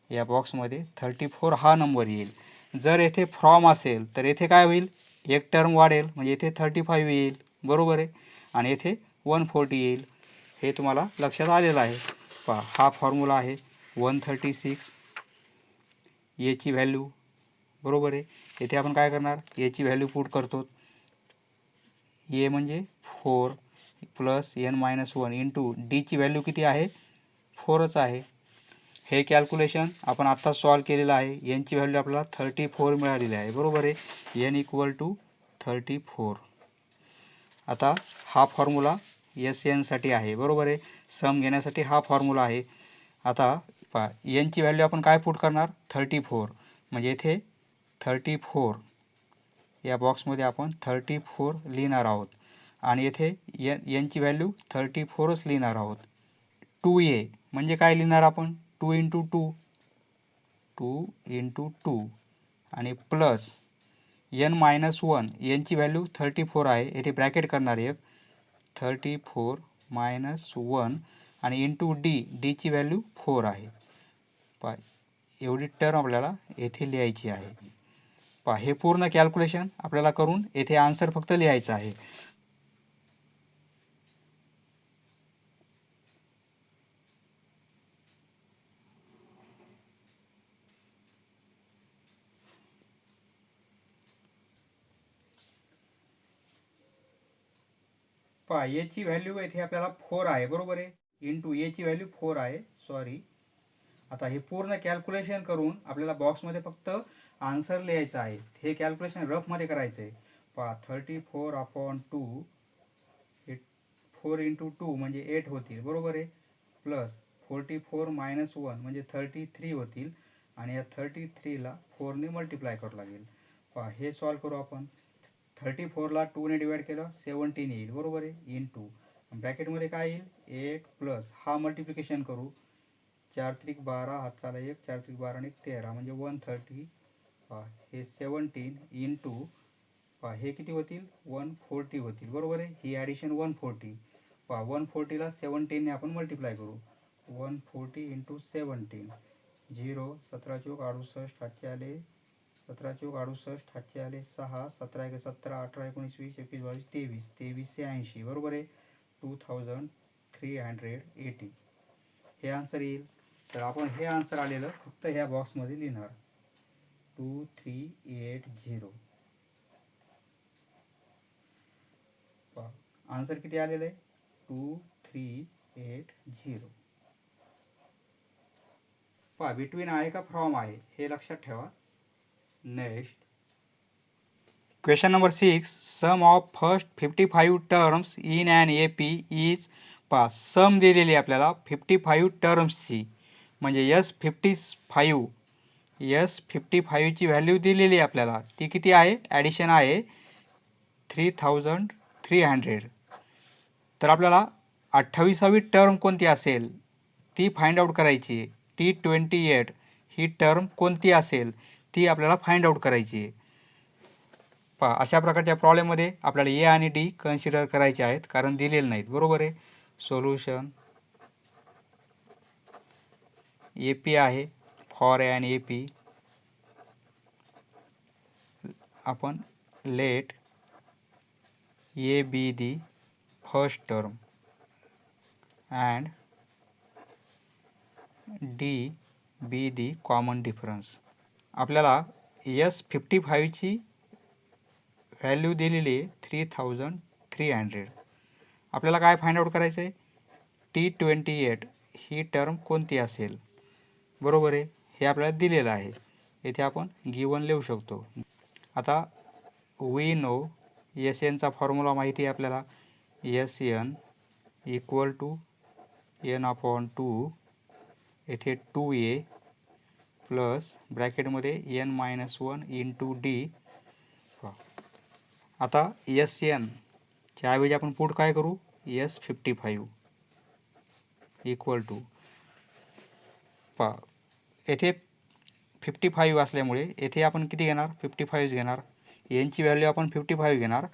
Speaker 1: या बॉक्समध्ये 34 हा नंबर येईल. जर येथे फ्रॉम असेल तर येथे काय होईल, एक टर्म वाढेल, म्हणजे येथे 35 येईल, बरोबर आहे. आणि येथे 140 येईल. हे तुम्हाला लक्षात आलेलं आहे. हा फॉर्म्युला आहे 136. एची व्हॅल्यू, बरोबर आहे. येथे आपण काय करणार, एची व्हॅल्यू पुट करतो. ए म्हणजे 4 + n - 1 × डीची व्हॅल्यू किती आहे, 4च आहे. हे कॅल्क्युलेशन आपण आत्ता सॉल्व केलेलं आहे. यांची व्हॅल्यू आपल्याला 34 मिळालेली आहे. बरोबर आहे. N equal to 34. आता हा फॉर्म्युला एस एनसाठी आहे. बरोबर आहे. सम घेण्यासाठी हा फॉर्म्युला आहे. आता पहा एनची व्हॅल्यू आपण काय पुट करणार 34. म्हणजे इथे 34 या बॉक्समध्ये आपण 34 लिहिणार आहोत आणि येथे एनची व्हॅल्यू 34च लिहिणार आहोत. 2a म्हणजे काय लिहिणार आपण 2 × 2 2 × 2 आणि प्लस n-1 यांची व्हॅल्यू 34 आहे. येथे ब्रॅकेट करणार एक 34 - 1 आणि इंटू डीची व्हॅल्यू 4 आहे. पहा एवढी टर्म आपल्याला येथे लिहायची आहे. पहा हे पूर्ण कॅल्क्युलेशन आपल्याला करून येथे आन्सर फक्त लिहायचा आहे. पहा एची व्हॅल्यू येथे आपल्याला 4 आहे. बरोबर आहे. इंटू एची व्हॅल्यू 4 आहे. सॉरी. आता हे पूर्ण कॅल्क्युलेशन करून आपल्याला बॉक्समध्ये फक्त आन्सर लिहायचा आहे. हे कॅल्क्युलेशन रफमध्ये करायचं आहे. पहा 34/2 हे 4 × 2 म्हणजे 8 होतील. बरोबर आहे. प्लस 44 - 1 म्हणजे 33 होतील आणि या 33ला 4ने मल्टिप्लाय करावं लागेल. पहा हे सॉल्व करू आपण. 34ला 2ने डिवाइड केलं 17 येईल. बरोबर आहे. इंटू ब्रॅकेटमध्ये काय येईल 8 प्लस हा मल्टिप्लिकेशन करू 4 × 3 12 हातचाला 1 4 × 3 12 आणि 13 म्हणजे 130. हे 17 इंटू हे किती होतील 140 होतील. बरोबर आहे. ही ॲडिशन 140. 140ला 17ने आपण मल्टिप्लाय करू 140 × 17 0 17 चौक 68 हातचे आले 17 चौक 68 हातचे आले 6 17 1 17 18 19 20 21 22 23 23 80. बरोबर आहे. 2380 हे आन्सर येईल. तर आपण हे आन्सर आलेलं फक्त ह्या बॉक्समध्ये लिहिणार 2380. आन्सर किती आलेलं आहे 2380. पहा बिटवीन आहे का फ्रॉम आहे हे लक्षात ठेवा. Next question number 6. Sum of first 55 terms in an AP is. पहा सम दिलेली आपल्याला 55 टर्म्सची म्हणजे S55ची व्हॅल्यू दिलेली आपल्याला. ती किती आहे ॲडिशन आहे 3300. तर आपल्याला 28वी टर्म कोणती असेल ती फाइंड आउट करायची. T28 ही टर्म कोणती असेल ती आपल्याला फाइंड आउट करायची आहे. पहा अशा प्रकारच्या प्रॉब्लेममध्ये आपल्याला ए आणि डी कन्सिडर करायचे आहेत कारण दिलेले नाहीत. बरोबर आहे. सोल्युशन AP आहे फॉर ॲन AP. आपण let A be the first term and D be the common difference. आपल्याला S55ची व्हॅल्यू दिलेली आहे 3300. आपल्याला काय फाइंड आउट करायचं आहे T28 ही टर्म कोणती असेल. बरोबर आहे. हे आपल्याला दिलेलं आहे. येथे आपण गिवन लिहू शकतो. आता वी नो SNचा फॉर्म्युला माहिती आहे आपल्याला. SN इक्वल टू n/2 येथे 2a प्लस ब्रॅकेटमध्ये n-1 इंटू D. आता SNच्या ऐवजी आपण पुट काय करू S55 इक्वल टू येथे 55 असल्यामुळे येथे आपण किती घेणार 55 घेणार. एनची व्हॅल्यू आपण 55 घेणार.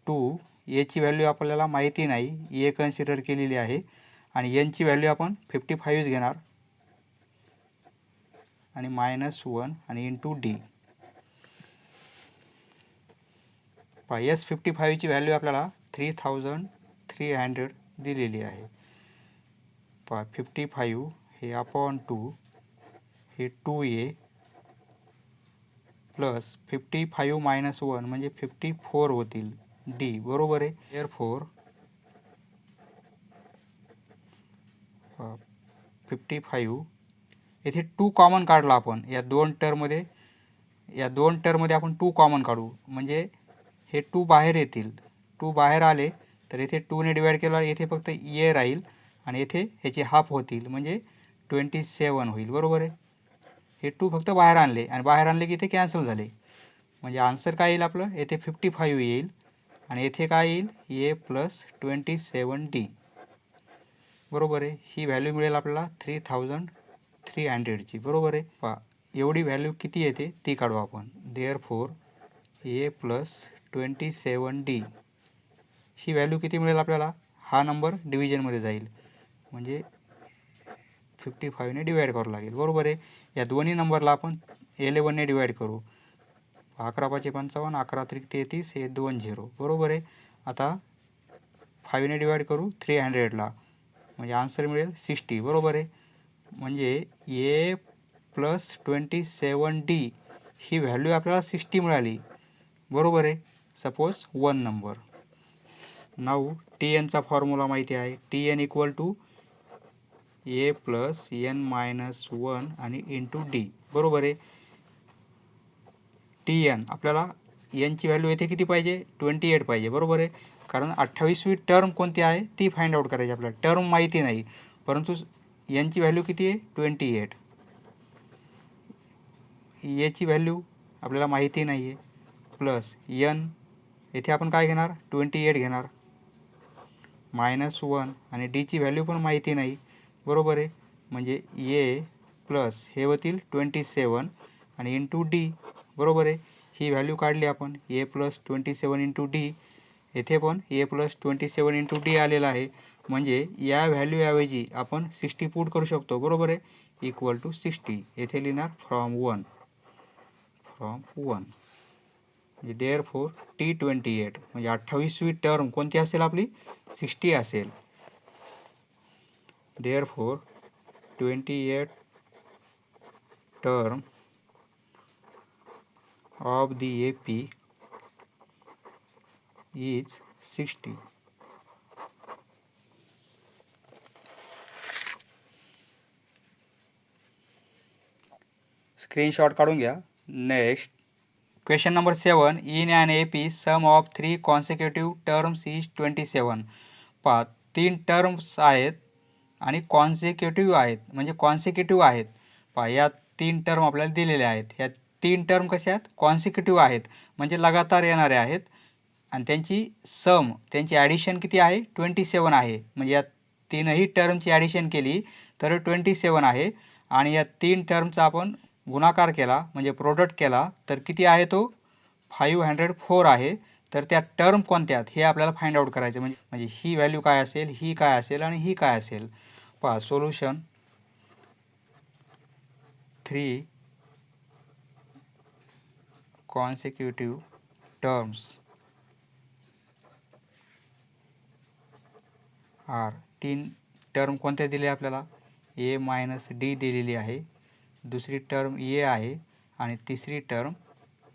Speaker 1: 2 एची व्हॅल्यू आपल्याला माहिती नाही ए कन्सिडर केलेली आहे आणि एनची व्हॅल्यू आपण 55 घेणार आणि -1 आणि इंटू डी. S55ची व्हॅल्यू आपल्याला 3300 दिलेली आहे. 55 हे अपॉन 2 हे 2a प्लस 55 - 1 म्हणजे 54 होतील D. बरोबर आहे. देअरफॉर 55 येथे 2 कॉमन काढला आपण या दोन टर्ममध्ये आपण 2 कॉमन काढू म्हणजे हे 2 बाहेर येतील. 2 बाहेर आले तर येथे 2 ने डिवाइड केला येथे फक्त ए राहील आणि येथे ह्याचे हाफ होतील म्हणजे 27 होईल. बरोबर आहे. हे 2 फक्त बाहेर आणले आणि बाहेर आणले की इथे कॅन्सल झाले म्हणजे आन्सर काय येईल आपलं येथे 55 येईल आणि येथे काय येईल ए प्लस 27d. बरोबर आहे. ही व्हॅल्यू मिळेल आपल्याला 3300ची. बरोबर आहे. पहा एवढी व्हॅल्यू किती येते ती काढू आपण. देअरफॉर ए प्लस 27d ही व्हॅल्यू किती मिळेल आपल्याला. हा नंबर डिव्हिजनमध्ये जाईल म्हणजे 55 ने डिवाइड करावं लागेल. बरोबर आहे. या दोन्ही नंबरला आपण 11 ने डिवाइड करू. 11 5 55 11 3 33 हे 2 0. बरोबर आहे. आता 5 ने डिवाइड करू 300ला म्हणजे आन्सर मिळेल 60. बरोबर आहे. म्हणजे ए प्लस 27d ही व्हॅल्यू आपल्याला 60 मिळाली. बरोबर आहे. सपोज 1 नंबर. नाऊ TN चा फॉर्म्युला माहिती आहे. TN equal to A plus N minus 1 आणि इंटू डी. बरोबर आहे. TN आपल्याला एनची व्हॅल्यू येथे किती पाहिजे 28 पाहिजे. बरोबर आहे. कारण 28वी टर्म कोणती आहे ती फाइंड आउट करायची आपल्याला. टर्म माहिती नाही परंतु एनची व्हॅल्यू किती आहे 28. एची व्हॅल्यू आपल्याला माहिती नाही आहे प्लस एन येथे आपण काय घेणार 28 घेणार मायनस 1 आणि डीची व्हॅल्यू पण माहिती नाही. बरोबर आहे. म्हणजे ए प्लस हे होतील 27 आणि इंटू डी. बरोबर आहे. ही व्हॅल्यू काढली आपण ए प्लस 27 इंटू डी. येथे पण ए प्लस 27 इंटू डी आलेला आहे म्हणजे या व्हॅल्यूऐवजी आपण 60 पुट करू शकतो. बरोबर आहे. इक्वल टू 60 येथे लिहिणार फ्रॉम 1 म्हणजे देअरफॉर T28 म्हणजे 28वी टर्म कोणती असेल आपली 60 असेल. Therefore 28 term of the AP is 60. Screenshot काढून घ्या. Next question number 7. In an AP sum of 3 consecutive terms is 27. पहा 3 टर्म्स आहेत आणि कॉन्सिक्युटिव्ह आहेत म्हणजे कॉन्सिक्युटिव्ह आहेत. पहा या 3 टर्म आपल्याला दिलेल्या आहेत. या 3 टर्म कशा आहेत कॉन्सिक्युटिव्ह आहेत म्हणजे लगातार येणारे आहेत आणि त्यांची ॲडिशन किती आहे 27 आहे. म्हणजे या तीनही टर्मची ॲडिशन केली तर 27 आहे आणि या 3 टर्मचा आपण गुणाकार केला म्हणजे प्रोडक्ट केला तर किती आहे तो 504 आहे. तर त्या टर्म कोणत्या आहेत हे आपल्याला फाइंड आउट करायचे म्हणजे ही व्हॅल्यू काय असेल ही काय असेल आणि ही काय असेल. पहा solution 3 consecutive terms are. 3 term कोणत्या दिले आपल्याला ए मायनस डी दिलेली आहे. दुसरी टर्म ए आहे आणि तिसरी टर्म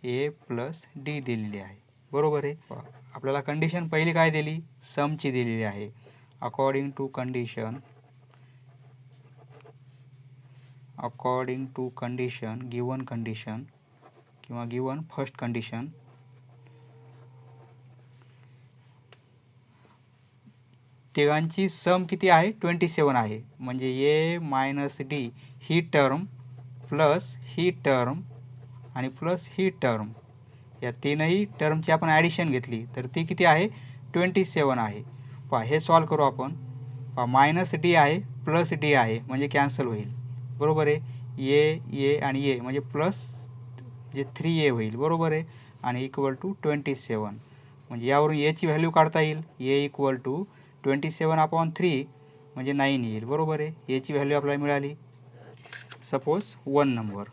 Speaker 1: ए प्लस डी दिलेली आहे. बरोबर आहे. आपल्याला कंडिशन पहिली काय दिली समची दिलेली आहे. According to condition given condition किंवा गिवन फर्स्ट कंडिशन तिघांची सम किती आहे 27 आहे. म्हणजे ए मायनस डी ही टर्म प्लस ही टर्म आणि प्लस ही टर्म या तीनही टर्मची आपण ॲडिशन घेतली तर ती किती आहे 27 आहे. पहा हे सॉल्व करू आपण. पहा मायनस डी आहे प्लस डी आहे म्हणजे कॅन्सल होईल. बरोबर आहे. ए आणि ए म्हणजे प्लस म्हणजे 3a होईल. बरोबर आहे. आणि इक्वल टू 27 म्हणजे यावरून एची व्हॅल्यू काढता येईल. ए इक्वल टू 27/3 म्हणजे 9 येईल. बरोबर आहे. एची व्हॅल्यू आपल्याला मिळाली सपोज 1 नंबर.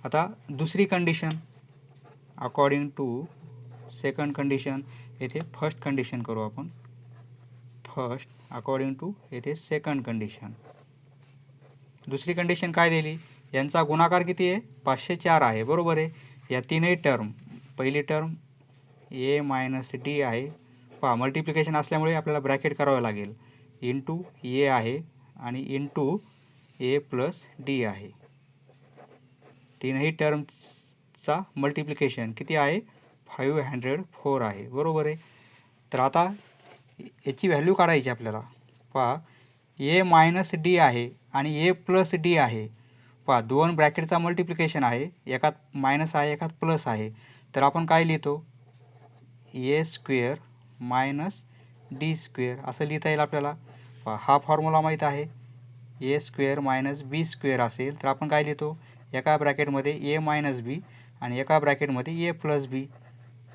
Speaker 1: आता दुसरी condition according to second condition येथे फर्स्ट कंडिशन करू आपण. फर्स्ट अकॉर्डिंग टू येथे सेकंड कंडिशन. दुसरी कंडिशन काय दिली यांचा गुणाकार किती आहे 504 आहे. बरोबर आहे. या तीनही टर्म पहिली टर्म ए मायनस डी आहे. पहा मल्टिप्लिकेशन असल्यामुळे आपल्याला ब्रॅकेट करावं लागेल. इंटू ए आहे आणि इंटू ए प्लस डी आहे. तीनही टर्म्सचा मल्टिप्लिकेशन किती आहे? 504 आहे. बरोबर आहे. तर आता याची व्हॅल्यू काढायची आपल्याला. पहा ए मायनस डी आहे आणि ए प्लस डी आहे. पहा दोन ब्रॅकेटचा मल्टिप्लिकेशन आहे, एकात मायनस आहे एकात प्लस आहे. तर आपण काय लिहितो? ए स्क्वेअर मायनस डी स्क्वेअर असं लिहिता येईल आपल्याला. पहा हा फॉर्म्युला माहीत आहे. ए स्क्वेअर मायनस बी स्क्वेअर असेल तर आपण काय लिहितो? एका ब्रॅकेटमध्ये ए मायनस बी आणि एका ब्रॅकेटमध्ये ए प्लस बी,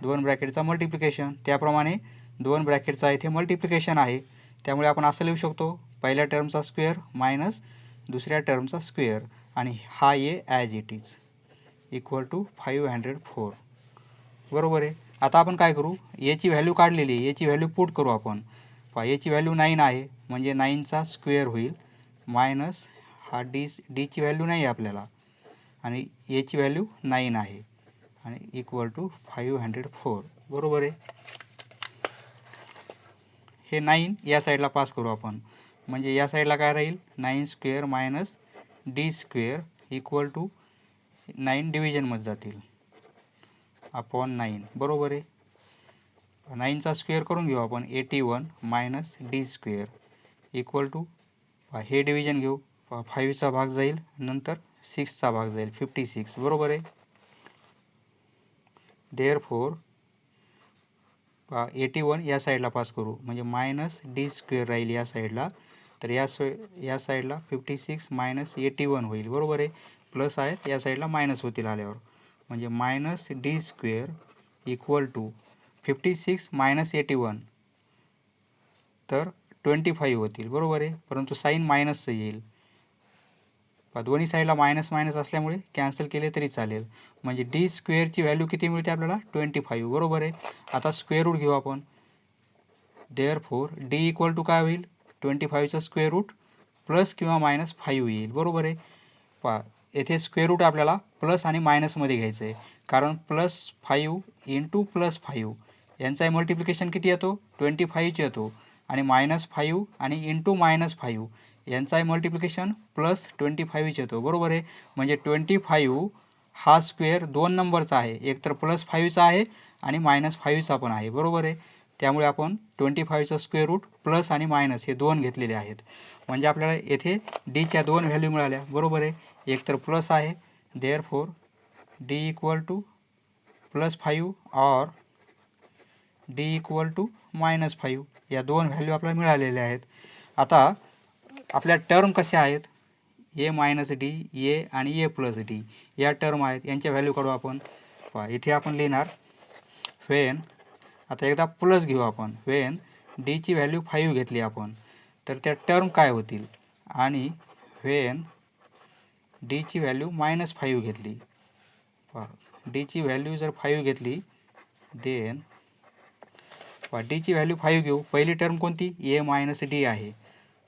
Speaker 1: दोन ब्रॅकेटचा मल्टिप्लिकेशन. त्याप्रमाणे दोन ब्रॅकेटचा इथे मल्टिप्लिकेशन आहे, त्यामुळे आपण असं लिहू शकतो पहिल्या टर्मचा स्क्वेअर मायनस दुसऱ्या टर्मचा स्क्वेअर आणि हा A as it is equal to 504. बरोबर आहे. आता आपण काय करू? एची व्हॅल्यू काढलेली आहे, एची व्हॅल्यू पुट करू आपण. पहा एची व्हॅल्यू 9 आहे म्हणजे 9चा स्क्वेअर होईल मायनस हा डीची व्हॅल्यू नाही आहे आपल्याला आणि एची व्हॅल्यू 9 आहे आणि इक्वल टू 504. बरोबर आहे. हे 9 या साईडला पास करू आपण, म्हणजे या साईडला काय राहील? 9 square minus d square equal to 9 डिव्हिजनमध्ये जातील अपॉन 9. बरोबर आहे. 9चा स्क्वेअर करून घेऊ आपण. 81 minus d square equal to हे डिव्हिजन घेऊ. 5चा भाग जाईल नंतर 6चा भाग जाईल 56. बरोबर आहे. देअरफोर 81 या साईडला पास करू म्हणजे मायनस डी स्क्वेअर राहील या साईडला. तर या साईडला 56 मायनस 81 होईल. बरोबर आहे. प्लस आहे या साईडला मायनस होतील आल्यावर, म्हणजे minus d square equal to 56 minus 81 तर 25 होतील. बरोबर आहे. परंतु साईन मायनसचं येईल. दोन्ही साईडला मायनस मायनस असल्यामुळे कॅन्सल केले तरी चालेल, म्हणजे डी स्क्वेअरची व्हॅल्यू किती मिळते आपल्याला? 25. बरोबर आहे. आता स्क्वेअर रूट घेऊ आपण. देअरफोर डी इक्वल टू काय होईल? 25चा स्क्वेअर रूट प्लस किंवा मायनस 5 येईल. बरोबर आहे. पहा येथे स्क्वेअर रूट आपल्याला प्लस आणि मायनसमध्ये घ्यायचं आहे, कारण प्लस 5 इंटू प्लस 5 यांचा मल्टिप्लिकेशन किती येतो? 25 येतो आणि मायनस 5 आणि इंटू मायनस 5 यांचा मल्टिप्लिकेशन प्लस 25 येतो. बरोबर आहे. म्हणजे 25 हा स्क्वेअर दोन नंबरचा आहे, एक तर प्लस 5चा आहे आणि मायनस 5चा पण आहे. बरोबर आहे. त्यामुळे आपण 25चा स्क्वेअर रूट प्लस आणि मायनस हे दोन घेतलेले आहेत, म्हणजे आपल्याला येथे डीच्या दोन व्हॅल्यू मिळाल्या. बरोबर आहे. एक तर प्लस आहे, therefore D equal two plus 5 और डी इक्वल टू मायनस 5 या दोन व्हॅल्यू आपल्याला मिळालेल्या आहेत. आता आपल्या टर्म कशा आहेत? ए मायनस डी, ए आणि ए प्लस डी या टर्म आहेत, यांच्या व्हॅल्यू काढू आपण. पहा इथे आपण लिहिणार वेन, आता एकदा प्लस घेऊ आपण. वेन डीची व्हॅल्यू 5 घेतली आपण तर त्या टर्म काय होतील, आणि वेन डीची व्हॅल्यू मायनस 5 घेतली. पहा डीची व्हॅल्यू जर 5 घेतली देन डीची व्हॅल्यू 5 घेऊ. पहिली टर्म कोणती? ए मायनस डी आहे.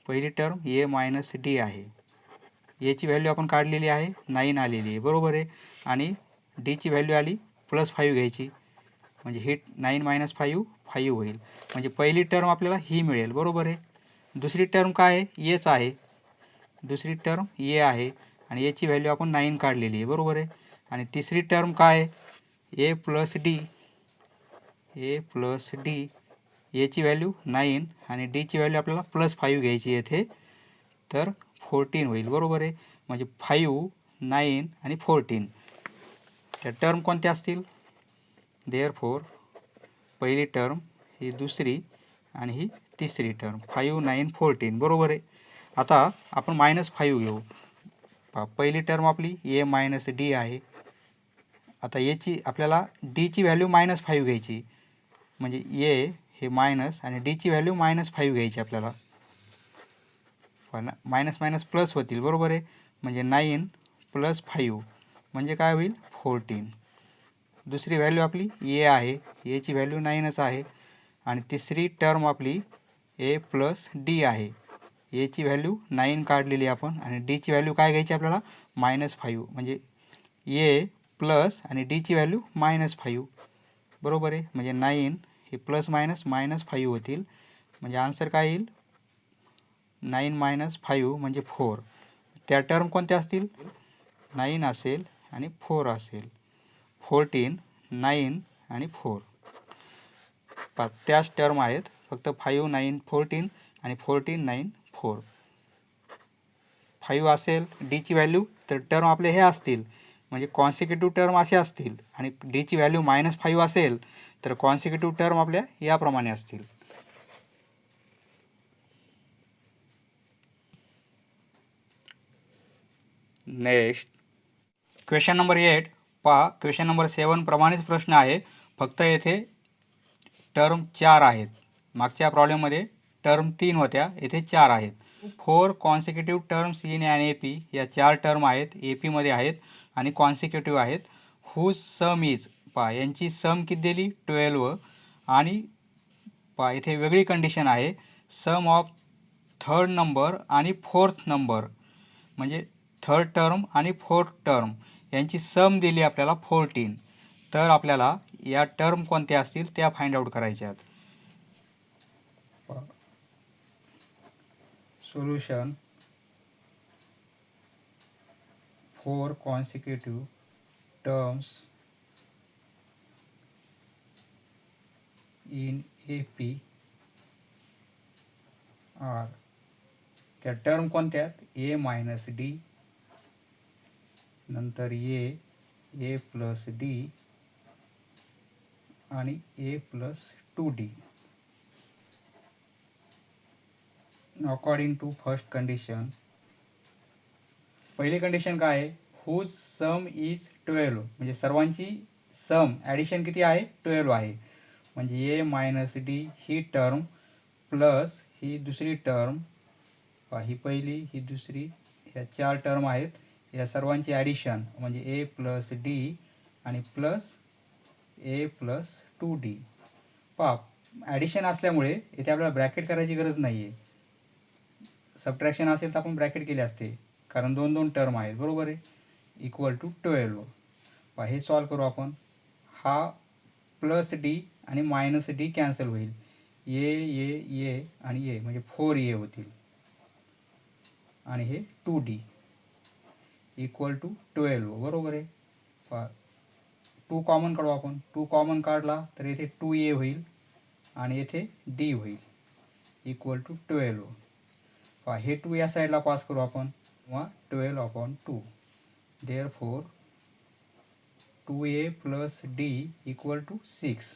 Speaker 1: पहिली टर्म ए मायनस डी आहे. एची व्हॅल्यू आपण काढलेली आहे, 9 आलेली आहे. बरोबर आहे. आणि डीची व्हॅल्यू आली प्लस 5 घ्यायची, म्हणजे ही 9 मायनस 5 5 होईल, म्हणजे पहिली टर्म आपल्याला ही मिळेल. बरोबर आहे. दुसरी टर्म काय आहे? एच आहे. दुसरी टर्म ए आहे आणि एची व्हॅल्यू आपण 9 काढलेली आहे. बरोबर आहे. आणि तिसरी टर्म काय आहे? ए प्लस डी. ए प्लस डी एची व्हॅल्यू 9 आणि डीची व्हॅल्यू आपल्याला प्लस 5 घ्यायची येथे, तर 14 होईल. बरोबर आहे. म्हणजे 5, 9 आणि 14 त्या टर्म कोणत्या असतील? देअरफोर पहिली टर्म, ही दुसरी आणि ही तिसरी टर्म 5, 9, 14. बरोबर आहे. आता आपण मायनस 5 घेऊ. पहिली टर्म आपली ए मायनस डी आहे. आता एची आपल्याला डीची व्हॅल्यू मायनस 5 घ्यायची, म्हणजे ए हे मायनस आणि डीची व्हॅल्यू मायनस 5 घ्यायची आपल्याला. मायनस मायनस प्लस होतील. बरोबर आहे. म्हणजे 9 प्लस 5 म्हणजे काय होईल? 14. दुसरी व्हॅल्यू आपली ए आहे, एची व्हॅल्यू 9च आहे. आणि तिसरी टर्म आपली ए प्लस डी आहे. एची व्हॅल्यू 9 काढलेली आपण आणि डीची व्हॅल्यू काय घ्यायची आपल्याला? मायनस 5, म्हणजे ए प्लस आणि डीची व्हॅल्यू मायनस 5. बरोबर आहे. म्हणजे 9 हे प्लस मायनस मायनस 5 होतील, म्हणजे आन्सर काय येईल? 9 मायनस 5 म्हणजे 4. त्या टर्म कोणत्या असतील? 9 असेल आणि 4 असेल. 14, 9 आणि 4. त्याच टर्म आहेत, फक्त 5, 9, 14 आणि 14, 9, 4. 5 असेल डीची व्हॅल्यू तर टर्म आपले हे असतील, म्हणजे कॉन्सिक्युटिव्ह टर्म असे असतील. आणि डीची व्हॅल्यू -5 असेल तर कॉन्सिक्युटिव्ह टर्म आपल्या याप्रमाणे असतील. नेक्स्ट क्वेश्चन नंबर 8 पहा. क्वेश्चन नंबर 7 प्रमाणेच प्रश्न आहे, फक्त येथे टर्म 4 आहेत. मागच्या प्रॉब्लेममध्ये टर्म 3 होत्या, येथे 4 आहेत. 4 consecutive terms in an AP. या 4 टर्म आहेत, AP मध्ये आहेत आणि कॉन्सिक्युटिव्ह आहेत. हुज सम इज, पहा यांची सम किती दिली? 12. आणि पहा इथे वेगळी कंडिशन आहे, सम ऑफ थर्ड नंबर आणि फोर्थ नंबर, म्हणजे थर्ड टर्म आणि फोर्थ टर्म यांची सम दिली आपल्याला 14. तर आपल्याला या टर्म कोणत्या असतील त्या फाइंड आउट करायच्या आहेत. Solution 4 consecutive terms in AP are, त्या टर्म कोणत्या? A मायनस डी, नंतर A प्लस डी आणि A plus 2D. According to first condition, पहिली कंडिशन काय आहे? हुज सम इज 12, म्हणजे सर्वांची सम ॲडिशन किती आहे? 12 आहे. म्हणजे A मायनस डी ही टर्म प्लस ही दुसरी टर्म, ही पहिली ही दुसरी, ह्या 4 टर्म आहेत, या सर्वांची ॲडिशन म्हणजे A प्लस डी आणि प्लस A प्लस 2D. पहा ॲडिशन असल्यामुळे इथे आपल्याला ब्रॅकेट करायची गरज नाही आहे. सबट्रॅक्शन असेल तर आपण ब्रॅकेट केले असते, कारण 2 टर्म आहेत, बरोबर आहे. Equal to 12. पहा हे सॉल्व करू आपण. हा प्लस डी आणि मायनस डी कॅन्सल होईल. ये आणि ये म्हणजे 4A होतील. आणि हे 2D इक्वल टू 12, बरोबर आहे. पहा 2 कॉमन काढू आपण. 2 कॉमन काढला तर येथे 2A होईल आणि येथे D होईल इक्वल टू 12. पहा हे 2 या साईडला पास करू आपण, किंवा 12/2. Therefore 2A plus D equal to 6.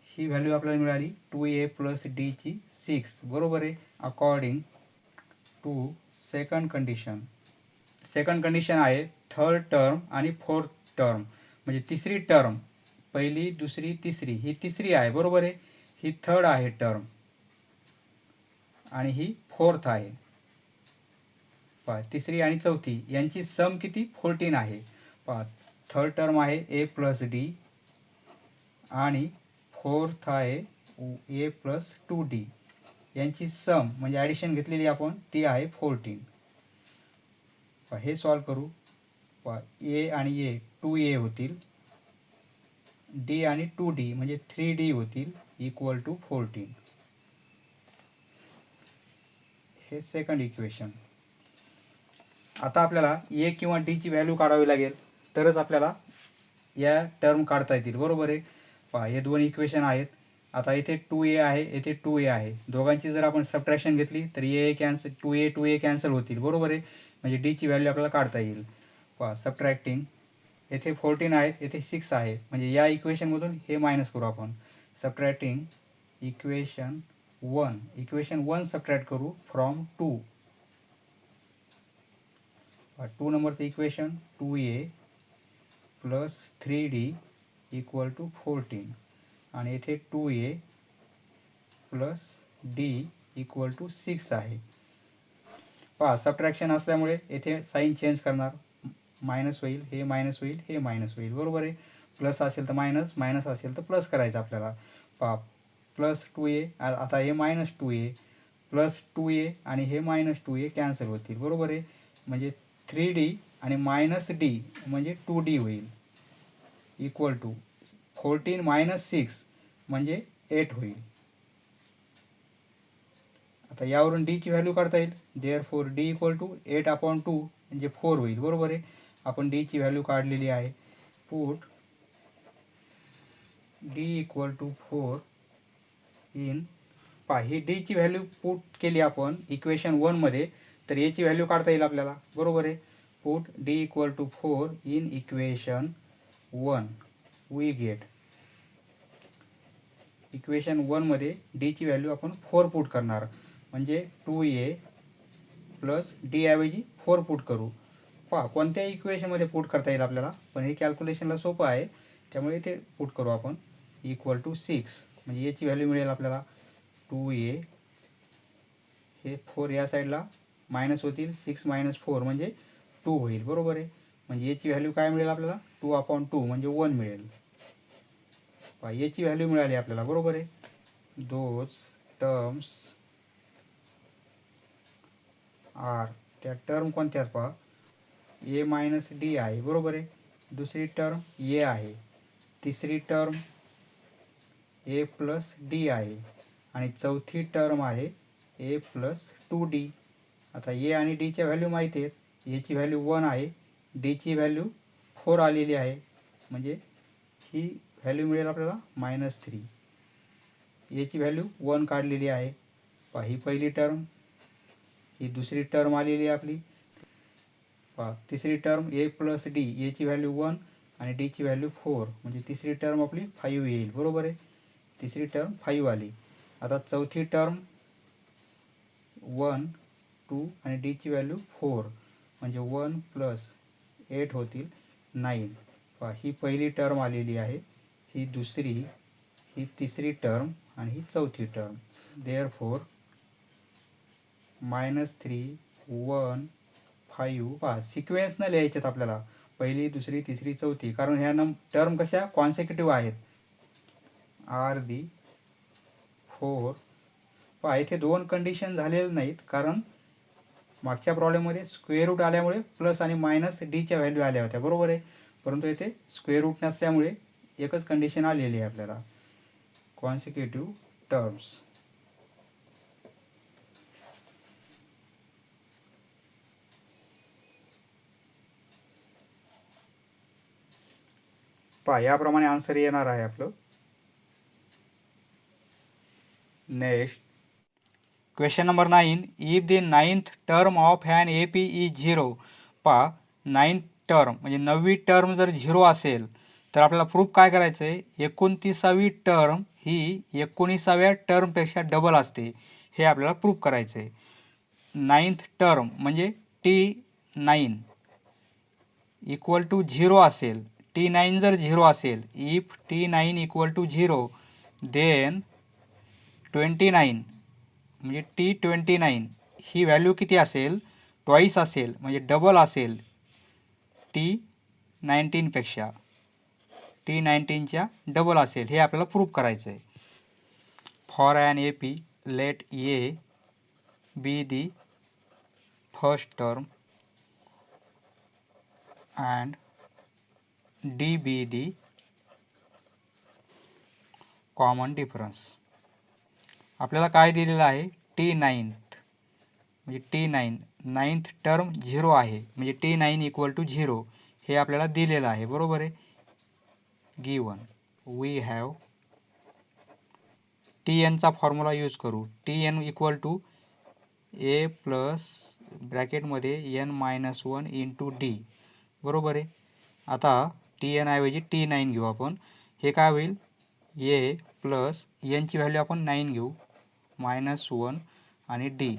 Speaker 1: ही व्हॅल्यू आपल्याला मिळाली 2A प्लस डीची 6, बरोबर आहे. According to second condition, second condition आहे थर्ड टर्म आणि फोर्थ टर्म, म्हणजे तिसरी टर्म, पहिली दुसरी तिसरी, ही तिसरी आहे, बरोबर आहे. ही थर्ड आहे टर्म आणि ही फोर्थ आहे. पहा तिसरी आणि चौथी यांची सम किती? 14 आहे. पहा थर्ड टर्म आहे A प्लस डी आणि फोर्थ आहे A प्लस 2D. यांची सम म्हणजे ॲडिशन घेतलेली आपण ती आहे 14. पहा हे सॉल्व करू. पहा A आणि A 2A होतील, D आणि 2D म्हणजे 3D होतील इक्वल टू 14. हे सेकंड इक्वेशन. आता आपल्याला A किंवा Dची व्हॅल्यू काढावी लागेल, तरच आपल्याला या टर्म काढता येतील, बरोबर आहे. पहा हे 2 इक्वेशन आहेत. आता इथे 2A आहे, येथे 2A आहे. दोघांची जर आपण सबट्रॅक्शन घेतली तर कॅन्सल, 2A कॅन्सल होतील, बरोबर आहे. म्हणजे Dची व्हॅल्यू आपल्याला काढता येईल. पहा सबट्रॅक्टिंग, येथे 14 आहेत, येथे 6 आहे, म्हणजे या इक्वेशनमधून हे मायनस करू आपण. सबट्रॅक्टिंग इक्वेशन 1 सबट्रॅक्ट करू फ्रॉम 2. 2 नंबरचं equation 2A plus 3D equal to 14 आणि येथे 2A plus D equal to 6 आहे. पहा सबट्रॅक्शन असल्यामुळे येथे साईन चेंज करणार, मायनस होईल, हे मायनस होईल, हे मायनस होईल, बरोबर आहे. प्लस असेल तर मायनस, मायनस असेल तर प्लस करायचं आपल्याला. पहा प्लस 2A, आता हे मायनस 2A प्लस 2A आणि हे मायनस 2A कॅन्सल होतील, बरोबर आहे. म्हणजे 3D आणि मायनस D म्हणजे 2D होईल इक्वल टू 14 मायनस 6 म्हणजे 8 होईल. आता यावरून डीची व्हॅल्यू काढता येईल. देअरफॉर डी इक्वल टू 8/2 म्हणजे 4 होईल. बरोबर आहे. आपण डीची व्हॅल्यू काढलेली आहे. Put D equal to 4 in ही डीची व्हॅल्यू पुट केली आपण इक्वेशन 1मध्ये, तर याची व्हॅल्यू काढता येईल आपल्याला. बरोबर आहे. Put D equal to 4 in equation 1. We get equation 1मध्ये डीची व्हॅल्यू आपण 4 पुट करणार, म्हणजे 2a प्लस डी ऐवजी 4 पुट करू. कोणत्याही इक्वेशनमध्ये पुट करता येईल आपल्याला, पण हे कॅल्क्युलेशनला सोपं आहे त्यामुळे ते पुट करू आपण. इक्वल टू 6 म्हणजे याची व्हॅल्यू मिळेल आपल्याला 2a, हे 4 या साईडला मायनस होतील, 6 - 4 म्हणजे 2 होईल. बरोबर आहे. म्हणजे याची व्हॅल्यू काय मिळेल आपल्याला 2/2 म्हणजे 1 मिळेल. याची व्हॅल्यू मिळाली आपल्याला. बरोबर आहे. दोज टर्म्स आर, त्या टर्म कोणत्या आहेत पहा, ए मायनस डी आहे. बरोबर आहे. दुसरी टर्म ए आहे. तिसरी टर्म ए प्लस डी आहे आणि चौथी टर्म आहे ए प्लस 2d. आता ए आणि डीच्या व्हॅल्यू माहिती आहेत. एची व्हॅल्यू 1 आहे, डीची व्हॅल्यू 4 आलेली आहे, म्हणजे ही व्हॅल्यू मिळेल आपल्याला -3. याची व्हॅल्यू 1 काढलेली आहे. ही पहिली टर्म, ही दुसरी टर्म आलेली आहे आपली. तिसरी टर्म ए प्लस डी, याची व्हॅल्यू 1 आणि डीची व्हॅल्यू 4, म्हणजे तिसरी टर्म आपली 5 येईल. बरोबर आहे. तिसरी टर्म 5 आली. आता चौथी टर्म 1, 2 आणि डीची व्हॅल्यू 4, म्हणजे 1 प्लस 8 होतील 9. ही पहिली टर्म आलेली आहे, ही दुसरी, ही तिसरी टर्म आणि ही चौथी टर्म. देअरफॉर -3, 1, 5. सिक्वेन्सनं लिहायच्यात आपल्याला, पहिली, दुसरी, तिसरी, चौथी, कारण ह्या टर्म कशा कॉन्सेक्युटिव्ह आहेत. Are the 4. इथे 2 कंडिशन झालेले नाहीत, कारण मागच्या प्रॉब्लेममध्ये स्क्वेअर रूट आल्यामुळे प्लस आणि मायनस डीच्या व्हॅल्यू आल्या होत्या. बरोबर आहे. परंतु येथे स्क्वेअर रूट नसल्यामुळे एकच कंडिशन आलेली आहे आपल्याला, कॉन्सेक्युटिव्ह टर्म्स. याप्रमाणे आन्सर येणार आहे आपलं. Next question number 9. If the 9th term of an AP is 0. 9th term म्हणजे 9वी टर्म जर 0 असेल तर आपल्याला प्रूफ काय करायचं आहे, 29वी टर्म ही 19व्या टर्मपेक्षा डबल असते, हे आपल्याला प्रूफ करायचं आहे. 9th टर्म म्हणजे T9 इक्वल टू 0 असेल, T9 जर 0 असेल, if T9 equal to 0, then 29 म्हणजे T29 ही व्हॅल्यू किती असेल, ट्वाईस असेल, म्हणजे डबल असेल T19पेक्षा, T19च्या डबल असेल, हे आपल्याला प्रूफ करायचं आहे. For an AP let a be the first term and d be the common difference. आपल्याला काय दिलेलं आहे, T9 म्हणजे T9 9th टर्म 0 आहे, म्हणजे T9 इक्वल टू 0 हे आपल्याला दिलेलं आहे. बरोबर आहे. गिवन वी हॅव Tnचा फॉर्म्युला यूज करू. Tn equal to A plus ब्रॅकेटमध्ये n-1 इंटू डी. बरोबर आहे. आता Tn ऐवजी T9 घेऊ आपण. हे काय होईल, ए प्लस एनची व्हॅल्यू आपण 9 घेऊ, -1 आणि डी,